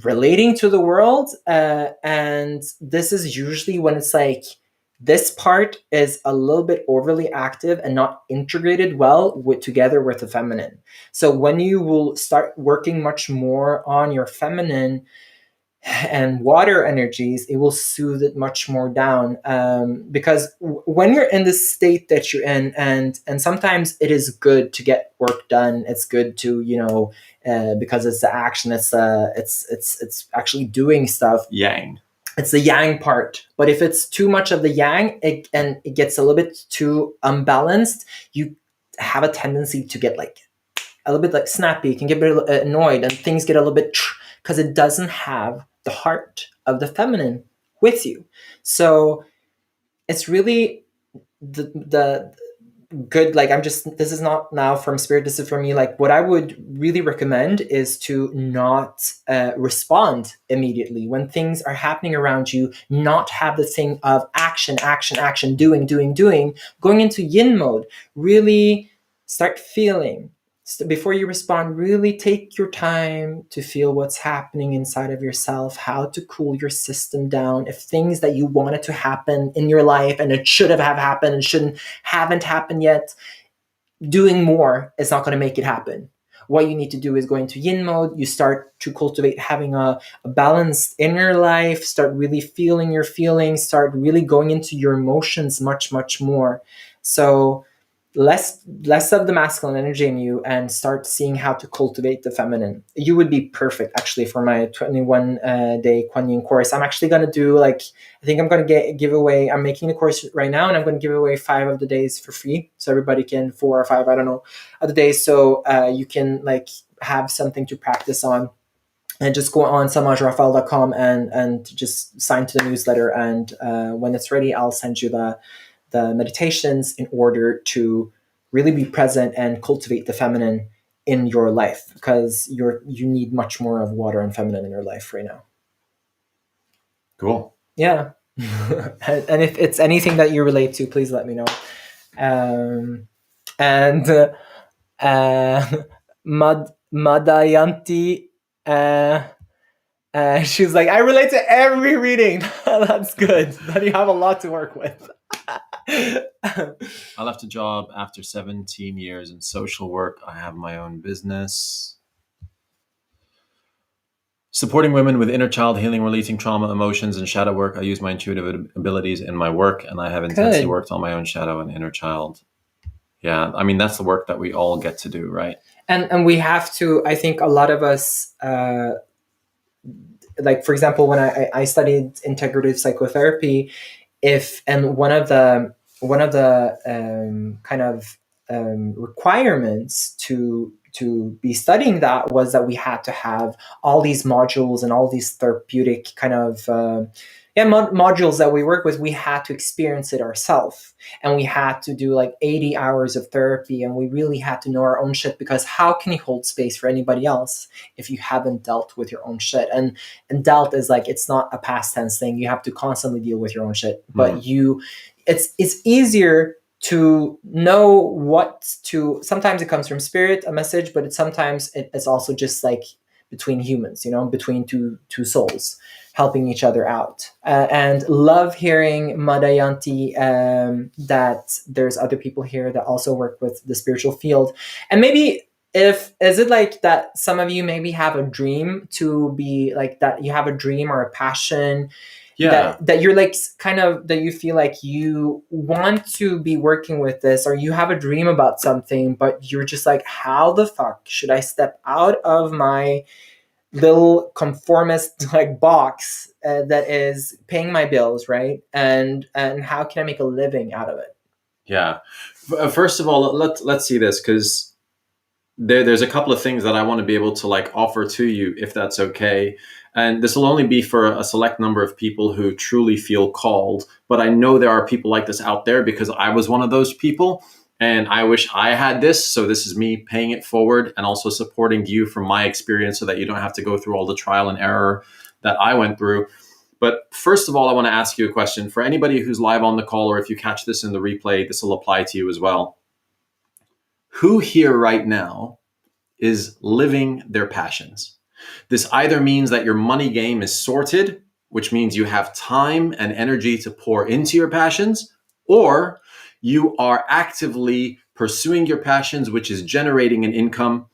relating to the world, and this is usually when it's like this part is a little bit overly active and not integrated well with together with the feminine. So when you will start working much more on your feminine and water energies, it will soothe it much more down, because when you're in the state that you're in, and sometimes it is good to get work done. It's good to, because it's the action. It's actually doing stuff. Yang. It's the yang part. But if it's too much of the yang, and it gets a little bit too unbalanced, you have a tendency to get like a little bit like snappy. You can get a bit annoyed, and things get a little bit because it doesn't have the heart of the feminine with you. So it's really the good, like, I'm just, this is not now from spirit, this is for me. Like, what I would really recommend is to not respond immediately when things are happening around you. Not have the thing of action, action, action, doing, going into yin mode. Really start feeling. Before you respond, really take your time to feel what's happening inside of yourself, how to cool your system down. If things that you wanted to happen in your life and it should have happened and haven't happened yet, doing more is not going to make it happen. What you need to do is go into yin mode. You start to cultivate having a balanced inner life, start really feeling your feelings, start really going into your emotions much, much more. So less of the masculine energy in you, and start seeing how to cultivate the feminine. You would be perfect actually for my 21 day Kuan Yin course. I'm actually going to do like, I think I'm going to give away, I'm making the course right now, and I'm going to give away 5 of the days for free, so everybody can, 4 or 5, I don't know, of the days, so you can like have something to practice on. And just go on samajrafael.com and just sign to the newsletter, and when it's ready, I'll send you the meditations in order to really be present and cultivate the feminine in your life, because you need much more of water and feminine in your life right now. Cool. Yeah. And if it's anything that you relate to, please let me know. And Madayanti, she's like, I relate to every reading. That's good. Then you have a lot to work with. I left a job after 17 years in social work. I have my own business. Supporting women with inner child healing, releasing trauma, emotions, and shadow work. I use my intuitive abilities in my work, and I have intensely worked on my own shadow and inner child. Yeah, I mean, that's the work that we all get to do, right? And we have to, I think a lot of us, like, for example, when I studied integrative psychotherapy, one of the kind of requirements to be studying that was that we had to have all these modules and all these therapeutic kind of modules that we work with. We had to experience it ourselves, and we had to do like 80 hours of therapy, and we really had to know our own shit, because how can you hold space for anybody else if you haven't dealt with your own shit? And dealt is like, it's not a past tense thing. You have to constantly deal with your own shit, but it's easier to know what to, sometimes it comes from spirit, a message, but it's also just like between humans, between two souls helping each other out. And love hearing Madayanti, that there's other people here that also work with the spiritual field. And maybe, if is it like that some of you maybe have a dream to be like that, you have a dream or a passion that you're like, kind of, that you feel like you want to be working with this, or you have a dream about something, but you're just like, how the fuck should I step out of my little conformist like box, that is paying my bills, right? And how can I make a living out of it? Yeah. First of all, let's see this, because there's a couple of things that I want to be able to like offer to you, if that's okay. And this will only be for a select number of people who truly feel called. But I know there are people like this out there, because I was one of those people. And I wish I had this. So this is me paying it forward and also supporting you from my experience, so that you don't have to go through all the trial and error that I went through. But first of all, I want to ask you a question. For anybody who's live on the call, or if you catch this in the replay, this will apply to you as well. Who here right now is living their passions? This either means that your money game is sorted, which means you have time and energy to pour into your passions, or you are actively pursuing your passions, which is generating an income,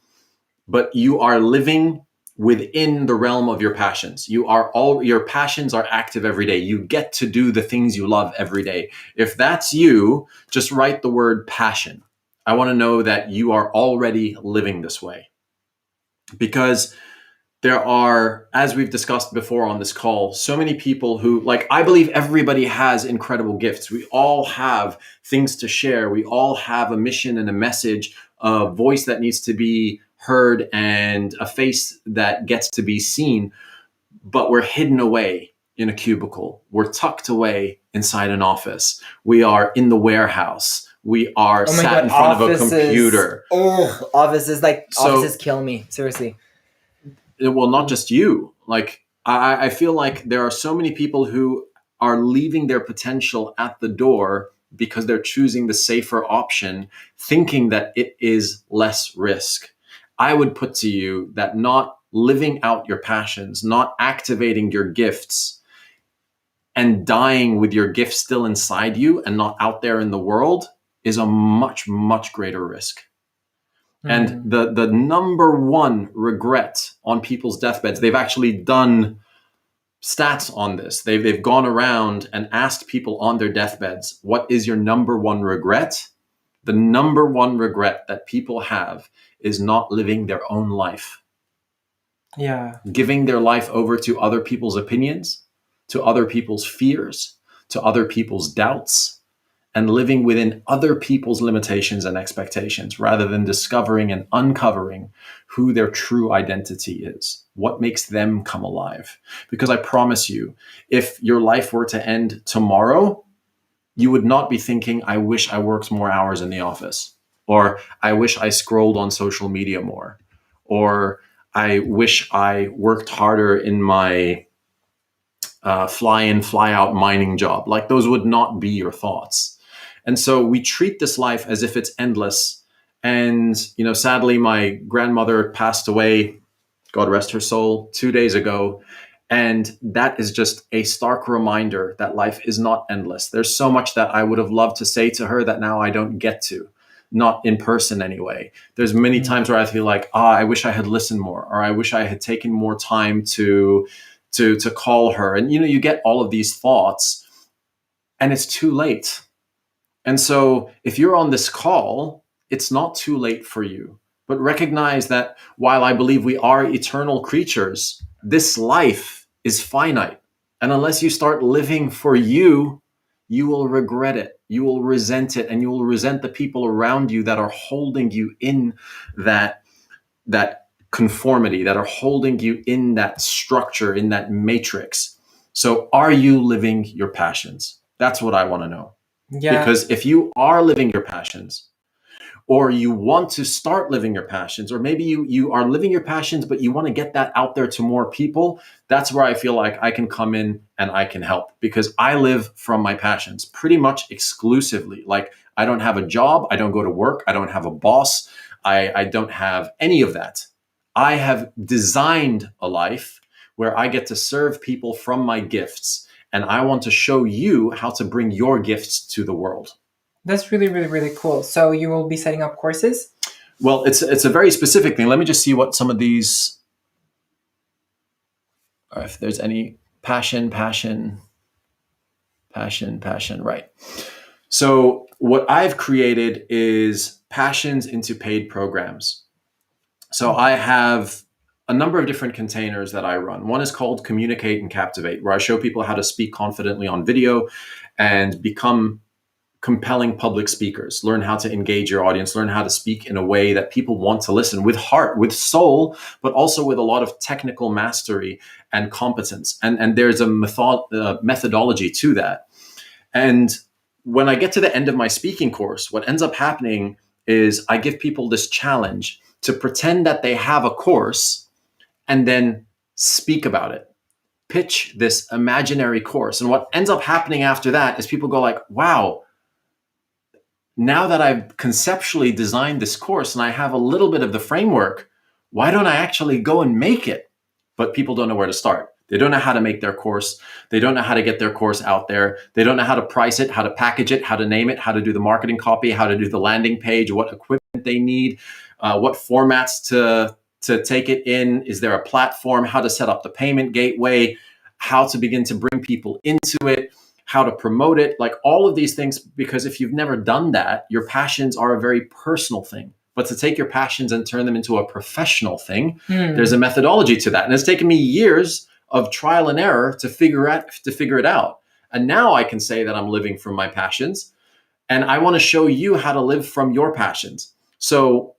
but you are living within the realm of your passions. Your passions are active every day. You get to do the things you love every day. If that's you, just write the word passion. I want to know that you are already living this way. Because there are, as we've discussed before on this call, so many people who, like, I believe everybody has incredible gifts. We all have things to share. We all have a mission and a message, a voice that needs to be heard, and a face that gets to be seen. But we're hidden away in a cubicle. We're tucked away inside an office. We are in the warehouse. We are Oh my sat God, in front of a offices. computer. Oh, offices kill me. Seriously. Well, not just you. Like, I feel like there are so many people who are leaving their potential at the door because they're choosing the safer option, thinking that it is less risk. I would put to you that not living out your passions, not activating your gifts, and dying with your gift still inside you and not out there in the world is a much, much greater risk. And the number one regret on people's deathbeds, they've actually done stats on this. They've gone around and asked people on their deathbeds, what is your number one regret? The number one regret that people have is not living their own life. Yeah. Giving their life over to other people's opinions, to other people's fears, to other people's doubts, and living within other people's limitations and expectations, rather than discovering and uncovering who their true identity is, what makes them come alive. Because I promise you, if your life were to end tomorrow, you would not be thinking, I wish I worked more hours in the office, or I wish I scrolled on social media more, or I wish I worked harder in my fly in, fly out mining job. Like, those would not be your thoughts. And so we treat this life as if it's endless. And, sadly, my grandmother passed away, God rest her soul, 2 days ago. And that is just a stark reminder that life is not endless. There's so much that I would have loved to say to her that now I don't get to, not in person anyway. There's many times where I feel like, I wish I had listened more, or I wish I had taken more time to call her. And, you get all of these thoughts, and it's too late. And so if you're on this call, it's not too late for you. But recognize that while I believe we are eternal creatures, this life is finite. And unless you start living for you, you will regret it. You will resent it, and you will resent the people around you that are holding you in that conformity, that are holding you in that structure, in that matrix. So are you living your passions? That's what I want to know. Yeah. Because if you are living your passions, or you want to start living your passions, or maybe you are living your passions, but you want to get that out there to more people, that's where I feel like I can come in and I can help, because I live from my passions pretty much exclusively. Like, I don't have a job. I don't go to work. I don't have a boss. I don't have any of that. I have designed a life where I get to serve people from my gifts. And I want to show you how to bring your gifts to the world. That's really, really, really cool. So you will be setting up courses? Well, it's a very specific thing. Let me just see what some of these, if there's any passion, right. So what I've created is passions into paid programs. So I have a number of different containers that I run. One is called Communicate and Captivate, where I show people how to speak confidently on video and become compelling public speakers, learn how to engage your audience, learn how to speak in a way that people want to listen with heart, with soul, but also with a lot of technical mastery and competence. And there's a methodology to that. And when I get to the end of my speaking course, what ends up happening is I give people this challenge to pretend that they have a course and then speak about it. Pitch this imaginary course. And what ends up happening after that is people go like, wow, now that I've conceptually designed this course and I have a little bit of the framework, why don't I actually go and make it? But people don't know where to start. They don't know how to make their course. They don't know how to get their course out there. They don't know how to price it, how to package it, how to name it, how to do the marketing copy, how to do the landing page, what equipment they need, what formats to take it in. Is there a platform? How to set up the payment gateway, how to begin to bring people into it, how to promote it, like all of these things. Because if you've never done that, your passions are a very personal thing. But to take your passions and turn them into a professional thing, there's a methodology to that. And it's taken me years of trial and error to figure it out. And now I can say that I'm living from my passions. And I want to show you how to live from your passions. So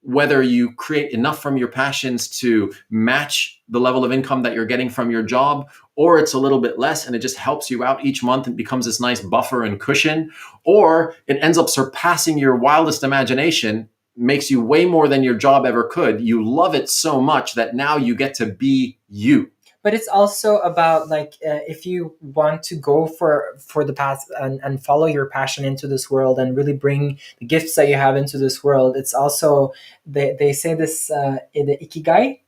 whether you create enough from your passions to match the level of income that you're getting from your job, or it's a little bit less and it just helps you out each month and becomes this nice buffer and cushion, or it ends up surpassing your wildest imagination, makes you way more than your job ever could. You love it so much that now you get to be you. But it's also about like if you want to go for the path and follow your passion into this world and really bring the gifts that you have into this world. It's also they say this in the ikigai.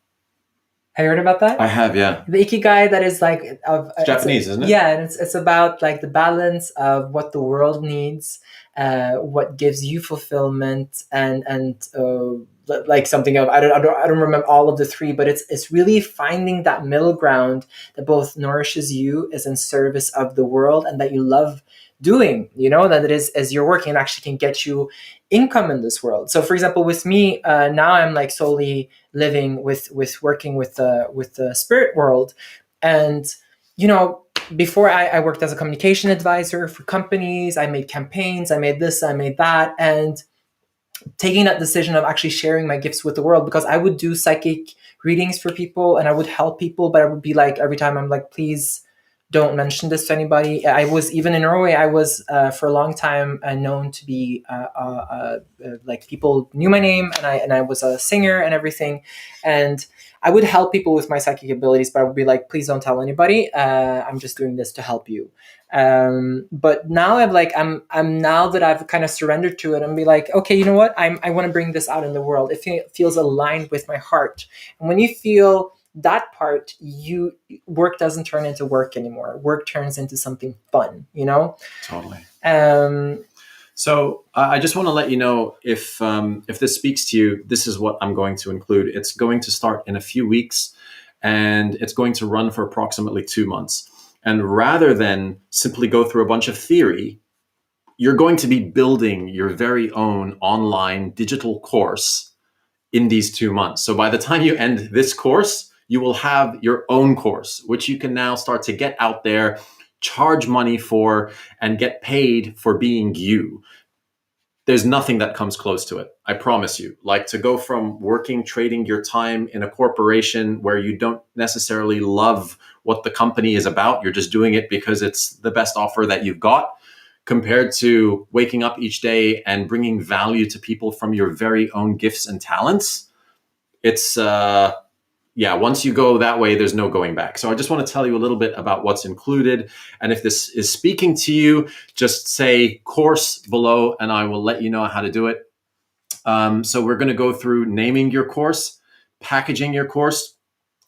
Have you heard about that? I have, yeah. The ikigai, that is like it's Japanese, isn't it? Yeah, and it's about like the balance of what the world needs, what gives you fulfillment, and like something of I don't remember all of the three, but it's really finding that middle ground that both nourishes you, is in service of the world, and that you love doing. You know, that it is as you're working, it actually can get you income in this world. So, for example, with me now, I'm like solely living with working with the spirit world, and you know, before I worked as a communication advisor for companies. I made campaigns, I made this, I made that, and taking that decision of actually sharing my gifts with the world, because I would do psychic readings for people and I would help people, but I would be like, every time I'm like, please don't mention this to anybody. I was, even in Norway, I was for a long time known to be like, people knew my name, and I was a singer and everything, and I would help people with my psychic abilities, but I would be like, please don't tell anybody. I'm just doing this to help you. But now I'm now that I've kind of surrendered to it, and be like, okay, you know what? I want to bring this out in the world. It feels aligned with my heart. And when you feel that part, work doesn't turn into work anymore. Work turns into something fun, you know? Totally. So I just want to let you know, if this speaks to you, this is what I'm going to include. It's going to start in a few weeks, and it's going to run for approximately 2 months. And rather than simply go through a bunch of theory, you're going to be building your very own online digital course in these 2 months. So by the time you end this course, you will have your own course, which you can now start to get out there, charge money for, and get paid for being you. There's nothing that comes close to it. I promise you. Like, to go from working, trading your time in a corporation where you don't necessarily love what the company is about, you're just doing it because it's the best offer that you've got, compared to waking up each day and bringing value to people from your very own gifts and talents. It's, once you go that way, there's no going back. So I just want to tell you a little bit about what's included. And if this is speaking to you, just say course below and I will let you know how to do it. So we're going to go through naming your course, packaging your course,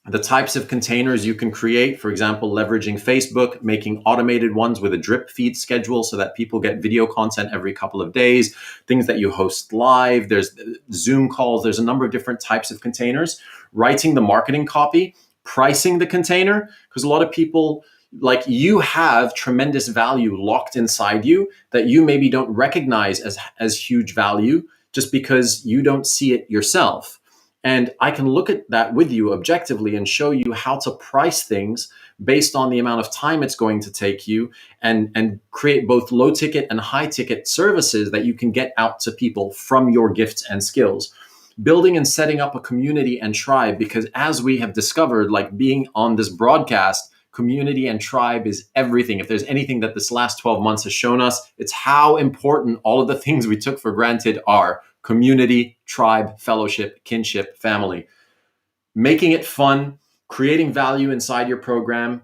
the types of containers you can create, for example, leveraging Facebook, making automated ones with a drip feed schedule so that people get video content every couple of days, things that you host live, there's Zoom calls, there's a number of different types of containers, writing the marketing copy, pricing the container, because a lot of people, like, you have tremendous value locked inside you that you maybe don't recognize as huge value just because you don't see it yourself. And I can look at that with you objectively and show you how to price things based on the amount of time it's going to take you, and create both low ticket and high ticket services that you can get out to people from your gifts and skills. Building and setting up a community and tribe, because as we have discovered, like being on this broadcast, community and tribe is everything. If there's anything that this last 12 months has shown us, it's how important all of the things we took for granted are: community, tribe, fellowship, kinship, family. Making it fun, creating value inside your program.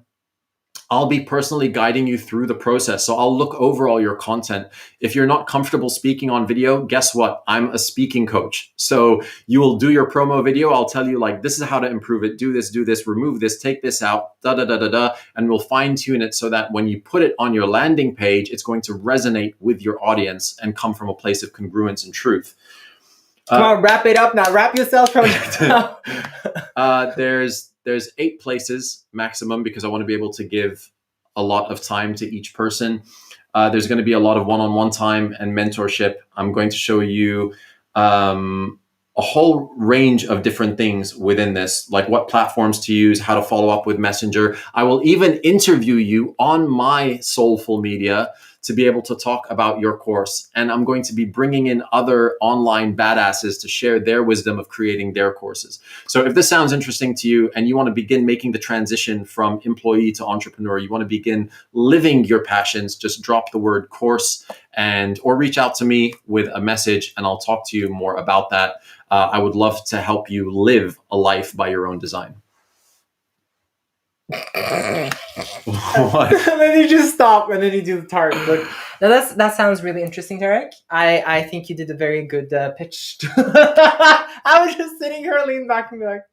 I'll be personally guiding you through the process. So I'll look over all your content. If you're not comfortable speaking on video, guess what? I'm a speaking coach. So you will do your promo video. I'll tell you, like, this is how to improve it. Do this, remove this, take this out, da, da, da, da, da. And we'll fine tune it so that when you put it on your landing page, it's going to resonate with your audience and come from a place of congruence and truth. Come on, wrap it up now. Wrap your sales project up. There's 8 places maximum, because I want to be able to give a lot of time to each person. There's going to be a lot of one-on-one time and mentorship. I'm going to show you a whole range of different things within this, like what platforms to use, how to follow up with Messenger. I will even interview you on my Soulful Media to be able to talk about your course. And I'm going to be bringing in other online badasses to share their wisdom of creating their courses. So if this sounds interesting to you and you want to begin making the transition from employee to entrepreneur, you want to begin living your passions, just drop the word course or reach out to me with a message, and I'll talk to you more about that. I would love to help you live a life by your own design. What? And then you just stop, and then you do the Tariq. But now that sounds really interesting, Tariq. I think you did a very good pitch. I was just sitting here, leaning back, and be like,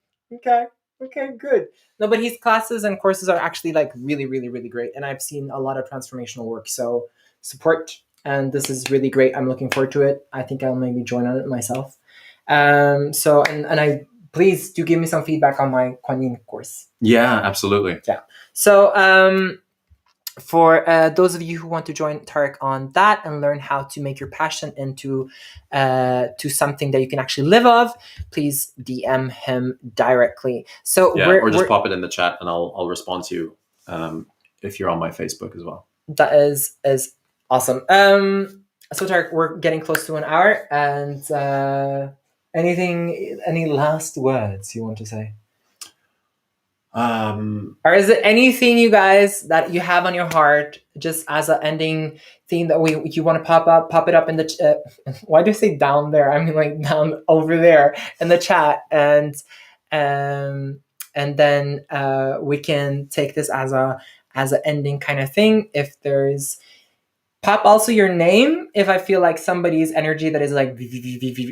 okay, good. No, but his classes and courses are actually like really, really, really great, and I've seen a lot of transformational work. So support, and this is really great. I'm looking forward to it. I think I'll maybe join on it myself. So I please do give me some feedback on my Kuan Yin course. Yeah, absolutely. Yeah. So for those of you who want to join Tariq on that and learn how to make your passion into to something that you can actually live of, please DM him directly. So yeah, or just pop it in the chat and I'll respond to you if you're on my Facebook as well. That is awesome. So Tariq, we're getting close to an hour, and any last words you want to say? Or is it anything, you guys, that you have on your heart, just as an ending theme that you want to pop it up in the why do I say down there? I mean, like, down over there in the chat, and then we can take this as an ending kind of thing. If there's pop also your name, if I feel like somebody's energy that is like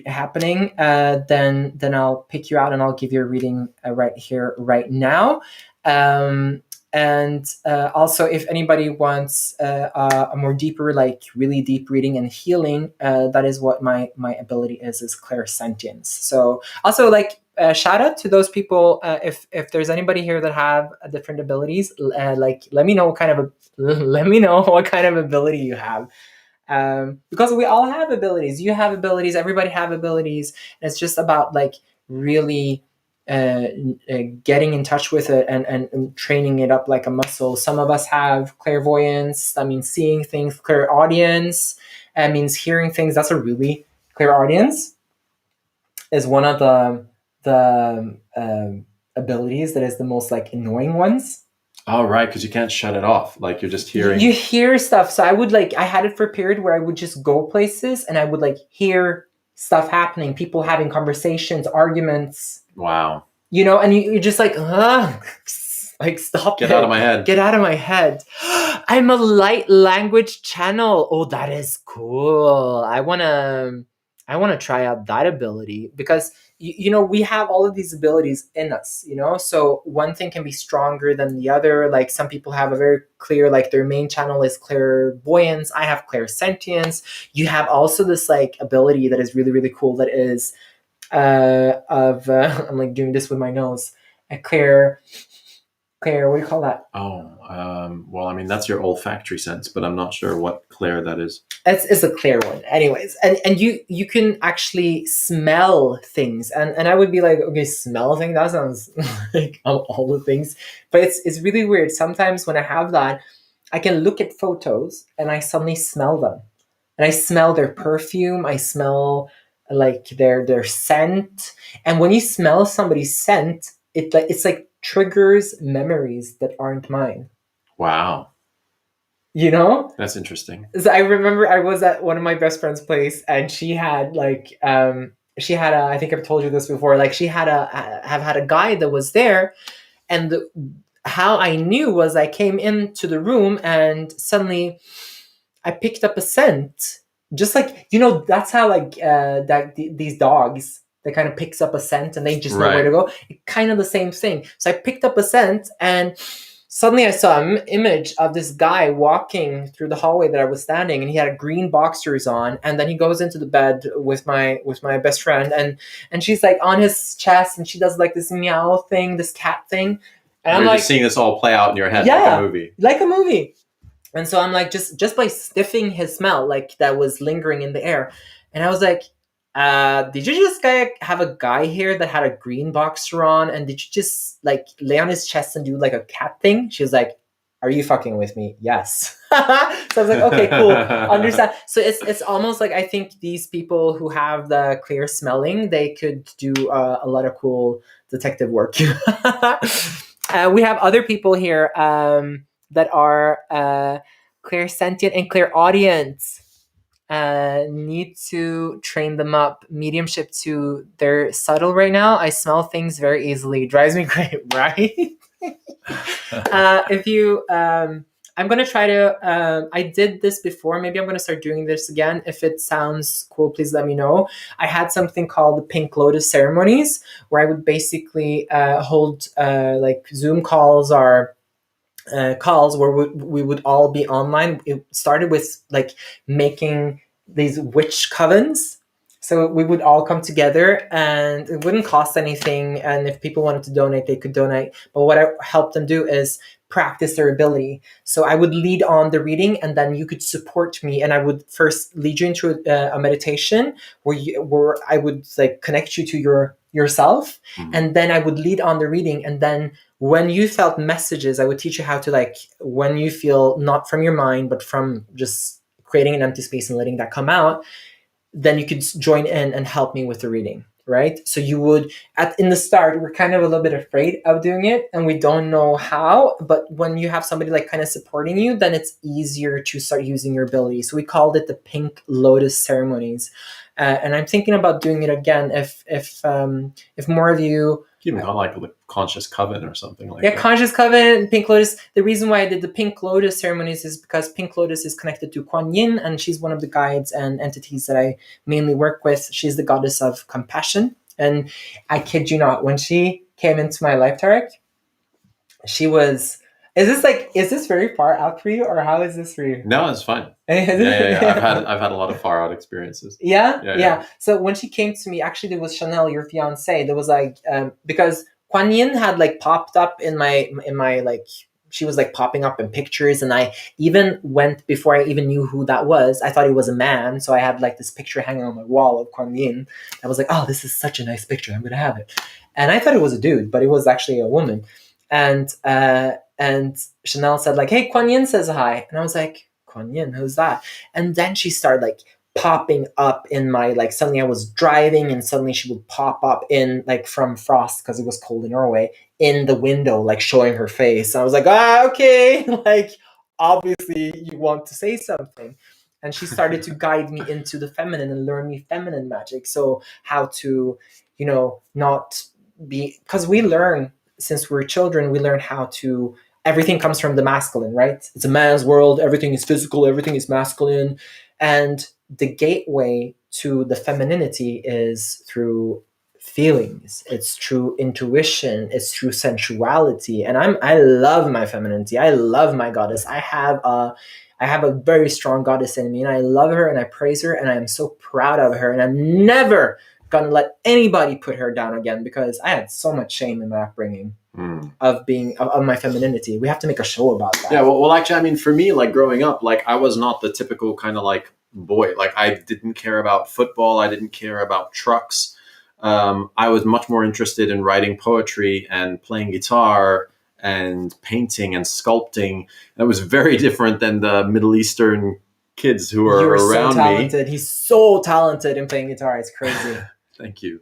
happening, then I'll pick you out and I'll give you a reading right here, right now. And also, if anybody wants a more deeper, like really deep reading and healing, that is what my ability is Clairsentience. So also, like, shout out to those people. If there's anybody here that have different abilities, like, let me know what kind of ability you have. Because we all have abilities. You have abilities. Everybody have abilities. And it's just about, like, really getting in touch with it and training it up like a muscle. Some of us have clairvoyance. That means seeing things. Clairaudience. That means hearing things. That's a really clairaudience is one of the abilities that is the most, like, annoying ones. Oh, right, because you can't shut it off. Like, you're just hearing. You hear stuff. So I had it for a period where I would just go places and I would, like, hear stuff happening, people having conversations, arguments. Wow. You know, and you're just like, like, stop. Get out of my head. Get out of my head. I'm a light language channel. Oh, that is cool. I wanna try out that ability, because we have all of these abilities in us, so one thing can be stronger than the other. Like some people have a very clear, like their main channel is clairvoyance. I have clairsentience. You have also this like ability that is really, really cool, that is I'm like doing this with my nose. A Claire, what do you call that? Oh, well, I mean, that's your olfactory sense, but I'm not sure what Claire that is. It's a clear one, anyways. And you can actually smell things, and I would be like, okay, smell thing, that sounds like all the things, but it's really weird. Sometimes when I have that, I can look at photos and I suddenly smell them, and I smell their perfume. I smell like their scent, and when you smell somebody's scent, it's like triggers memories that aren't mine. Wow, You know? that's interesting. So I remember I was at one of my best friend's place, and she had like she had a, I think I've told you this before, like she had have had a guy that was there, and how I knew was I came into the room and suddenly I picked up a scent, just like, that's how like these dogs, they kind of picks up a scent and they just know where to go. Kind of the same thing. So I picked up a scent, and suddenly I saw an image of this guy walking through the hallway that I was standing, and he had green boxers on, and then he goes into the bed with my best friend, and she's like on his chest, and she does like this meow thing, this cat thing. And You're I'm like, just seeing this all play out in your head, yeah, like a movie. Like a movie. And so I'm like, just by sniffing his smell, like that was lingering in the air. And I was like, did you just have a guy here that had a green boxer on? And did you just like lay on his chest and do like a cat thing? She was like, are you fucking with me? Yes. So I was like, okay, cool. Understand. So it's almost like, I think these people who have the clear smelling, they could do a lot of cool detective work. We have other people here that are clairsentient and clairaudience. Need to train them up. Mediumship too. They're subtle right now. I smell things very easily. Drives me crazy, right? If you, I'm gonna try to. I did this before. Maybe I'm gonna start doing this again. If it sounds cool, please let me know. I had something called the Pink Lotus ceremonies, where I would basically hold like Zoom calls or calls where we would all be online. It started with like making these witch covens. So we would all come together, and it wouldn't cost anything. And if people wanted to donate, they could donate. But what I helped them do is practice their ability. So I would lead on the reading, and then you could support me. And I would first lead you into a meditation where I would like connect you to yourself, and then I would lead on the reading, and then when you felt messages, I would teach you how to, like, when you feel not from your mind, but from just creating an empty space and letting that come out, then you could join in and help me with the reading, right? So you would, in the start, we're kind of a little bit afraid of doing it, and we don't know how, but when you have somebody like kind of supporting you, then it's easier to start using your ability. So we called it the Pink Lotus ceremonies. And I'm thinking about doing it again if more of you... You even call like a conscious coven or something like that. Yeah, conscious coven, Pink Lotus. The reason why I did the Pink Lotus ceremonies is because Pink Lotus is connected to Kuan Yin, and she's one of the guides and entities that I mainly work with. She's the goddess of compassion. And I kid you not, when she came into my life, Tariq, she was... Is this very far out for you, or how is this for you? No, it's fine. Yeah. I've had a lot of far out experiences. Yeah. So when she came to me, actually, there was Chanel, your fiance. There was like because Kuan Yin had like popped up in my like, she was like popping up in pictures, and I even went, before I even knew who that was, I thought he was a man, so I had like this picture hanging on my wall of Kuan Yin. I was like, oh, this is such a nice picture, I'm gonna have it. And I thought it was a dude, but it was actually a woman. And Chanel said like, hey, Kuan Yin says hi. And I was like, Kuan Yin, who's that? And then she started like popping up in my, like, suddenly I was driving, and suddenly she would pop up in, like, from frost, because it was cold in Norway, in the window, like showing her face. I was like, okay, like, obviously you want to say something. And she started to guide me into the feminine and learn me feminine magic. So how to, not be, because we learn, since we're children, we learn how to, everything comes from the masculine, right? It's a man's world. Everything is physical. Everything is masculine. And the gateway to the femininity is through feelings, it's through intuition, it's through sensuality. And I love my femininity, I love my goddess. I have a very strong goddess in me, and I love her and I praise her and I am so proud of her, and I'm never gonna let anybody put her down again, because I had so much shame in my upbringing of being of my femininity. We have to make a show about that. Yeah, well, actually, I mean, for me, like growing up, like I was not the typical kind of like boy. Like I didn't care about football. I didn't care about trucks. I was much more interested in writing poetry and playing guitar and painting and sculpting. That was very different than the Middle Eastern kids who are You're around so talented. me. He's so talented in playing guitar. It's crazy. Thank you.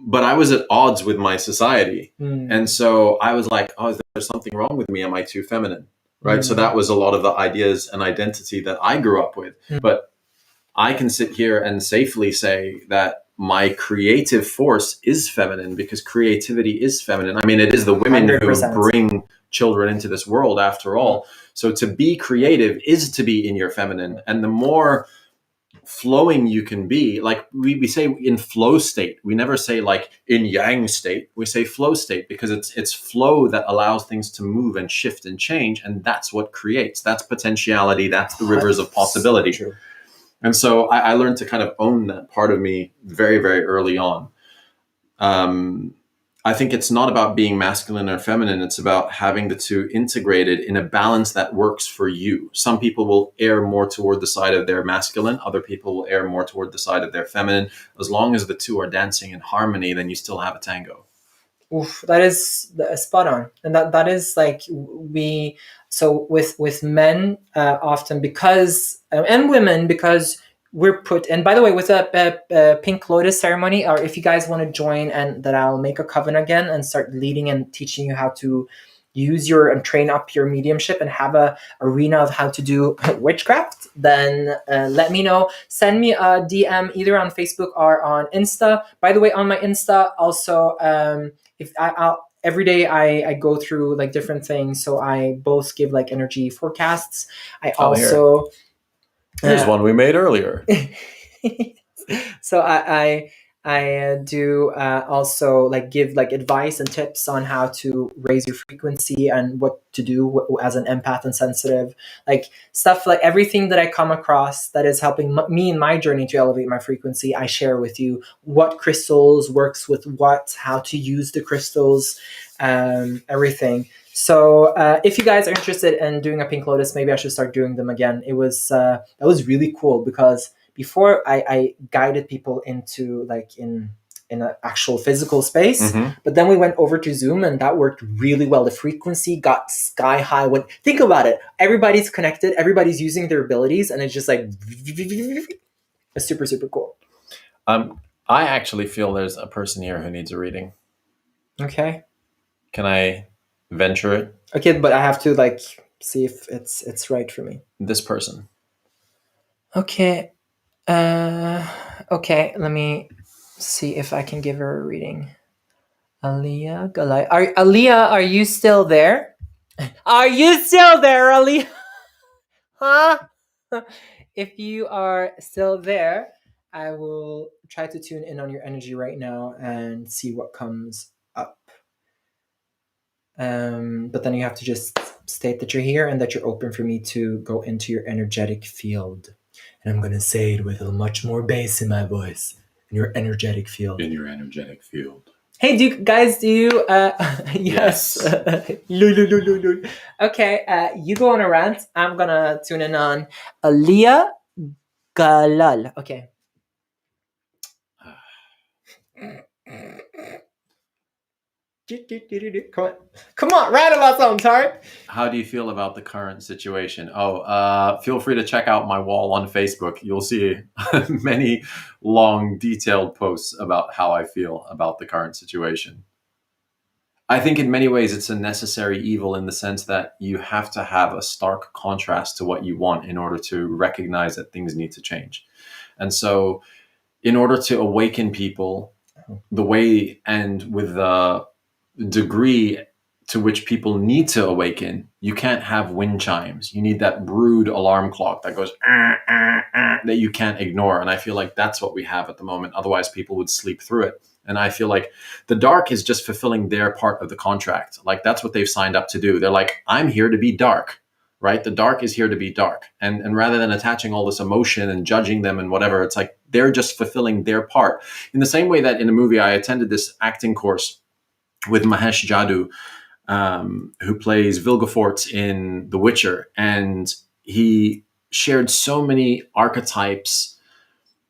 But I was at odds with my society. And so I was like, oh, is there something wrong with me? Am I too feminine? Right. So that was a lot of the ideas and identity that I grew up with. But I can sit here and safely say that my creative force is feminine, because creativity is feminine. I mean, it is the women 100%. who bring children into this world after all. So to be creative is to be in your feminine. And the more flowing you can be, like we say in flow state, we never say like in yang state, we say flow state, because it's flow that allows things to move and shift and change, and that's what creates, that's potentiality, that's the rivers of possibility. So and so I learned to kind of own that part of me very, very early on. I think it's not about being masculine or feminine. It's about having the two integrated in a balance that works for you. Some people will err more toward the side of their masculine. Other people will err more toward the side of their feminine. As long as the two are dancing in harmony, then you still have a tango. Oof, that is spot on. And that is like so with men often, because and women, because we're put, and by the way, with a pink lotus ceremony, or if you guys want to join, and that I'll make a coven again and start leading and teaching you how to use your and train up your mediumship and have a arena of how to do witchcraft, then let me know. Send me a DM either on Facebook or on Insta. By the way, on my Insta also, if I'll every day I go through like different things, so I both give like energy forecasts. I also here's one we made earlier. So I do also like give like advice and tips on how to raise your frequency and what to do as an empath and sensitive, like stuff, like everything that I come across that is helping me in my journey to elevate my frequency. I share with you what crystals works with what, how to use the crystals, everything. So if you guys are interested in doing a pink lotus, maybe I should start doing them again. It was that was really cool, because before I guided people into like in an actual physical space, but then we went over to Zoom and that worked really well. The frequency got sky high. When think about it, everybody's connected, everybody's using their abilities, and it's just like it's super, super cool. I actually feel there's a person here who needs a reading. Okay. Can I venture it? Okay, but I have to like see if it's right for me. This person. Okay. Okay, let me see if I can give her a reading. Aliyah Galai. Aliyah, are you still there? Are you still there, Aliyah? Huh? If you are still there, I will try to tune in on your energy right now and see what comes up. But then you have to just state that you're here and that you're open for me to go into your energetic field. And I'm going to say it with a much more bass in my voice. In your energetic field. In your energetic field. Hey, do you, yes. Okay, you go on a rant. I'm going to tune in on Aliyah Galal. Okay. Come on, write about something, Tariq. How do you feel about the current situation? Feel free to check out my wall on Facebook. You'll see many long, detailed posts about how I feel about the current situation. I think in many ways it's a necessary evil, in the sense that you have to have a stark contrast to what you want in order to recognize that things need to change. And so in order to awaken people, the way and with the degree to which people need to awaken, you can't have wind chimes. You need that brood alarm clock that goes that you can't ignore. And I feel like that's what we have at the moment. Otherwise, people would sleep through it. And I feel like the dark is just fulfilling their part of the contract. Like that's what they've signed up to do. They're like, I'm here to be dark, right? The dark is here to be dark. And rather than attaching all this emotion and judging them and whatever, it's like they're just fulfilling their part. In the same way that in a movie, I attended this acting course with Mahesh Jadoo, who plays Vilgefortz in The Witcher. And he shared so many archetypes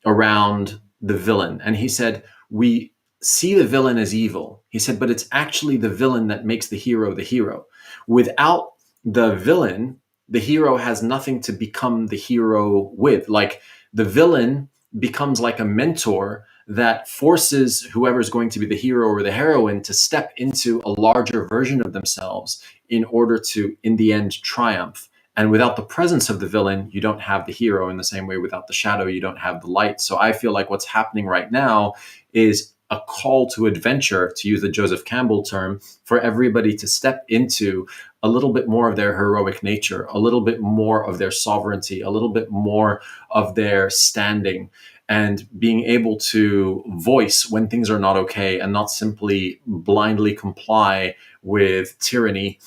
around the villain. And he said, we see the villain as evil. He said, but it's actually the villain that makes the hero the hero. Without the villain, the hero has nothing to become the hero with. Like the villain becomes like a mentor that forces whoever's going to be the hero or the heroine to step into a larger version of themselves in order to, in the end, triumph. And without the presence of the villain, you don't have the hero. In the same way, without the shadow, you don't have the light. So I feel like what's happening right now is a call to adventure, to use the Joseph Campbell term, for everybody to step into a little bit more of their heroic nature, a little bit more of their sovereignty, a little bit more of their standing, and being able to voice when things are not okay and not simply blindly comply with tyranny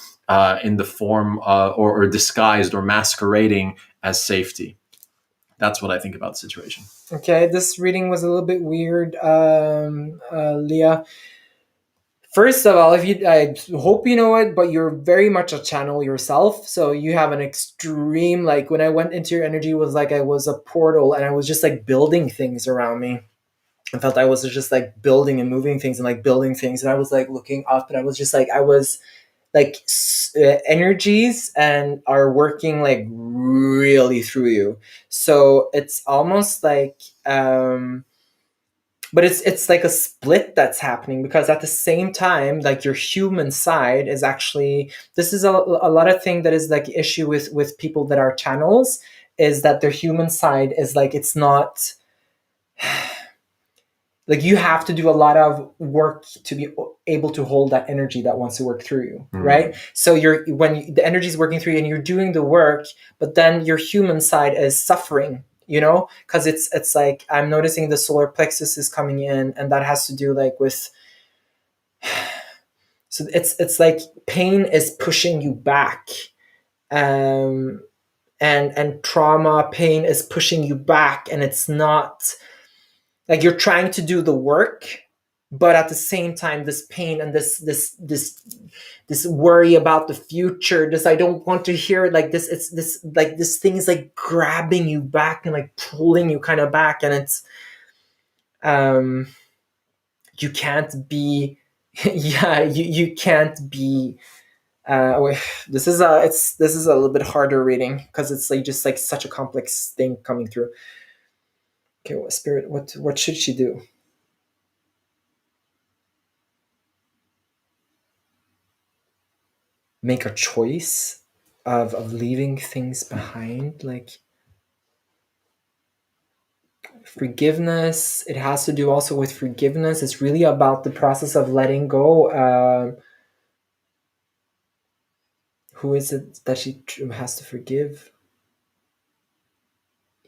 in the form or disguised or masquerading as safety. That's what I think about the situation. Okay, this reading was a little bit weird, Leah. First of all, if you, I hope you know it, but you're very much a channel yourself. So you have an extreme, like when I went into your energy, it was like I was a portal, and I was just like building things around me. I felt I was just like building and moving things and like building things, and I was like looking up, and I was just like I was like energies and are working like really through you. So it's almost like but it's like a split that's happening, because at the same time, like your human side is actually, this is a lot of thing that is like issue with people that are channels, is that their human side is like, it's not like, you have to do a lot of work to be able to hold that energy that wants to work through you, right? So the energy is working through you and you're doing the work, but then your human side is suffering, because it's like, I'm noticing the solar plexus is coming in, and that has to do like with, so it's like pain is pushing you back, and trauma, pain is pushing you back, and it's not like you're trying to do the work, but at the same time, this pain and this worry about the future, this I don't want to hear it, like this, it's this, like this thing is like grabbing you back and like pulling you kind of back, and it's you can't be yeah, you can't be this is a little bit harder reading, because it's like just like such a complex thing coming through. Okay, what spirit, what should she do? Make a choice of leaving things behind, like forgiveness. It has to do also with forgiveness. It's really about the process of letting go. Who is it that she has to forgive?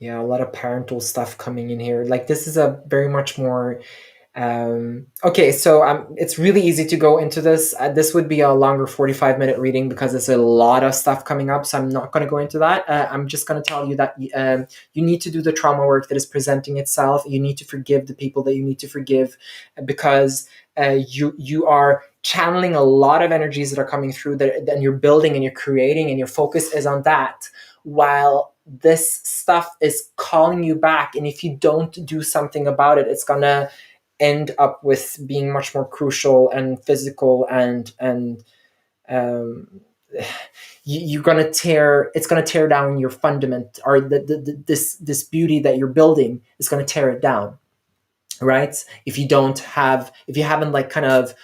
Yeah, a lot of parental stuff coming in here. Like this is a very much more okay, so it's really easy to go into this. This would be a longer 45-minute reading, because there's a lot of stuff coming up, so I'm not going to go into that. I'm just going to tell you that you need to do the trauma work that is presenting itself. You need to forgive the people that you need to forgive, because you are channeling a lot of energies that are coming through, that and you're building and you're creating, and your focus is on that, while this stuff is calling you back. And if you don't do something about it, it's gonna end up with being much more crucial and physical, and you're gonna tear, it's gonna tear down your fundament, or this beauty that you're building is gonna tear it down, right? If you haven't like kind of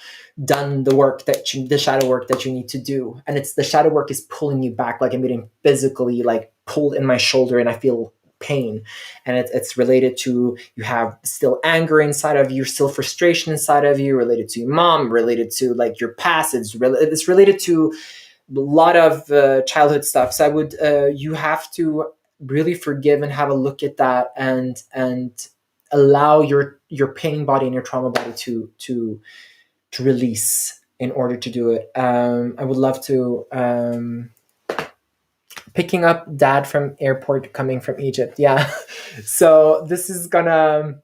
done the work the shadow work that you need to do, and it's the shadow work is pulling you back, like I'm getting physically like pulled in my shoulder, and I feel pain, and it's related to, you have still anger inside of you, still frustration inside of you, related to your mom, related to like your past, it's related to a lot of childhood stuff. So I would you have to really forgive and have a look at that, and allow your pain body and your trauma body to release in order to do it. I would love to picking up dad from airport coming from Egypt. Yeah. So this is gonna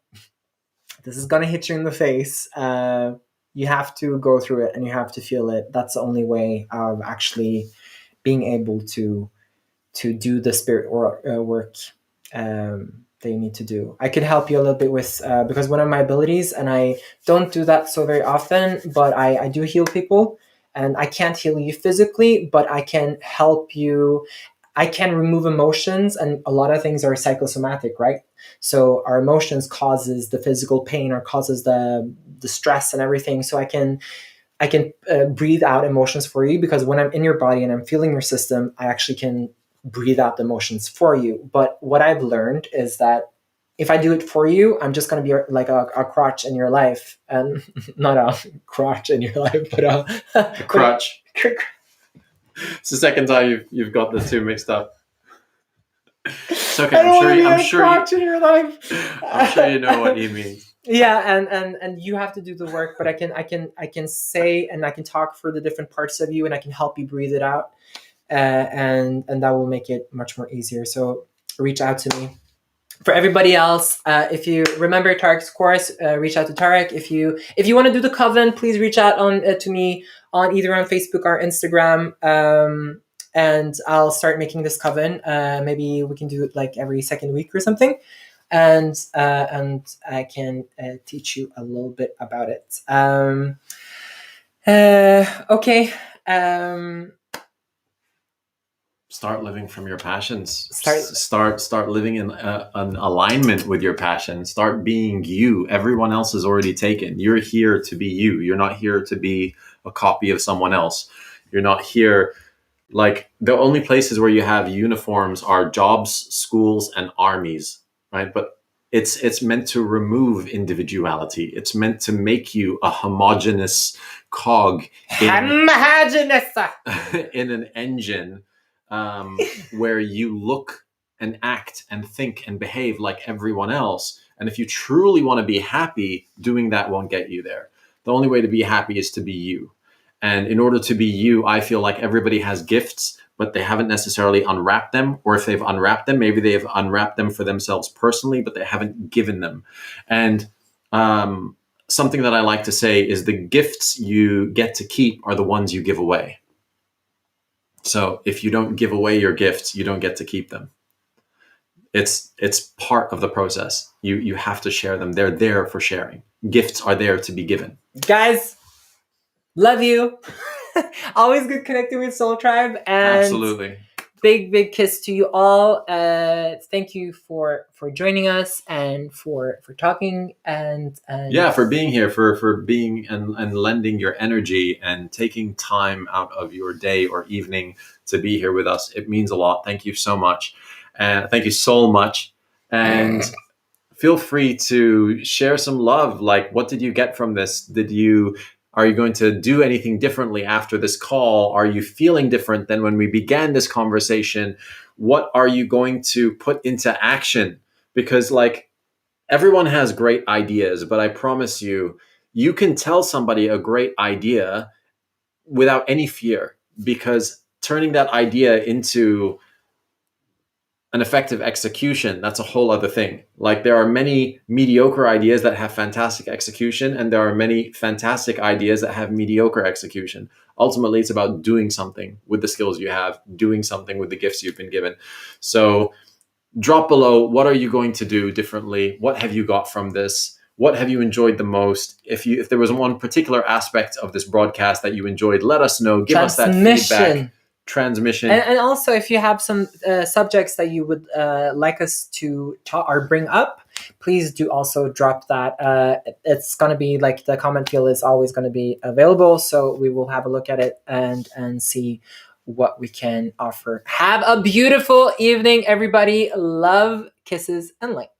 hit you in the face. You have to go through it and you have to feel it. That's the only way of actually being able to do the spirit work that you need to do. I could help you a little bit with because one of my abilities, and I don't do that so very often, but I do heal people, and I can't heal you physically, but I can help you. I can remove emotions, and a lot of things are psychosomatic, right? So our emotions causes the physical pain or causes the stress and everything. So I can breathe out emotions for you, because when I'm in your body and I'm feeling your system, I actually can breathe out the emotions for you. But what I've learned is that if I do it for you, I'm just going to be like a crotch in your life, and not a crotch in your life, but a crotch. It's the second time you've got the two mixed up. It's okay. I'm sure you know what he means. Yeah, and you have to do the work, but I can say, and I can talk for the different parts of you, and I can help you breathe it out, and that will make it much more easier. So reach out to me. For everybody else, if you remember Tariq's course, reach out to Tariq. If you want to do the coven, please reach out to me on either on Facebook or Instagram, and I'll start making this coven. Maybe we can do it like every second week or something, and I can teach you a little bit about it. Okay. Start living from your passions. Start living in an alignment with your passion. Start being you. Everyone else is already taken. You're here to be you. You're not here to be a copy of someone else. You're not here. Like, the only places where you have uniforms are jobs, schools, and armies, right? But it's meant to remove individuality. It's meant to make you a homogeneous cog in an engine, where you look and act and think and behave like everyone else. And if you truly want to be happy, doing that won't get you there. The only way to be happy is to be you. And in order to be you, I feel like everybody has gifts, but they haven't necessarily unwrapped them. Or if they've unwrapped them, maybe they've unwrapped them for themselves personally, but they haven't given them. And something that I like to say is the gifts you get to keep are the ones you give away. So if you don't give away your gifts, you don't get to keep them. It's part of the process. You have to share them. They're there for sharing. Gifts are there to be given. Guys, love you. Always good connecting with Soul Tribe. And absolutely. Big kiss to you all. Thank you for joining us and for talking and yeah, for being here, for being and lending your energy and taking time out of your day or evening to be here with us. It means a lot. Thank you so much. And thank you so much. And feel free to share some love. Like, what did you get from this? Are you going to do anything differently after this call? Are you feeling different than when we began this conversation? What are you going to put into action? Because, like, everyone has great ideas, but I promise you, you can tell somebody a great idea without any fear, because turning that idea into an effective execution, that's a whole other thing. Like, there are many mediocre ideas that have fantastic execution, and there are many fantastic ideas that have mediocre execution. Ultimately, it's about doing something with the skills you have, doing something with the gifts you've been given. So drop below, what are you going to do differently? What have you got from this? What have you enjoyed the most? If there was one particular aspect of this broadcast that you enjoyed, let us know. Give us that feedback. Transmission. And also, if you have some subjects that you would like us to talk or bring up, please do also drop that. It's going to be like, the comment field is always going to be available, so we will have a look at it and see what we can offer. Have a beautiful evening, everybody. Love, kisses, and light.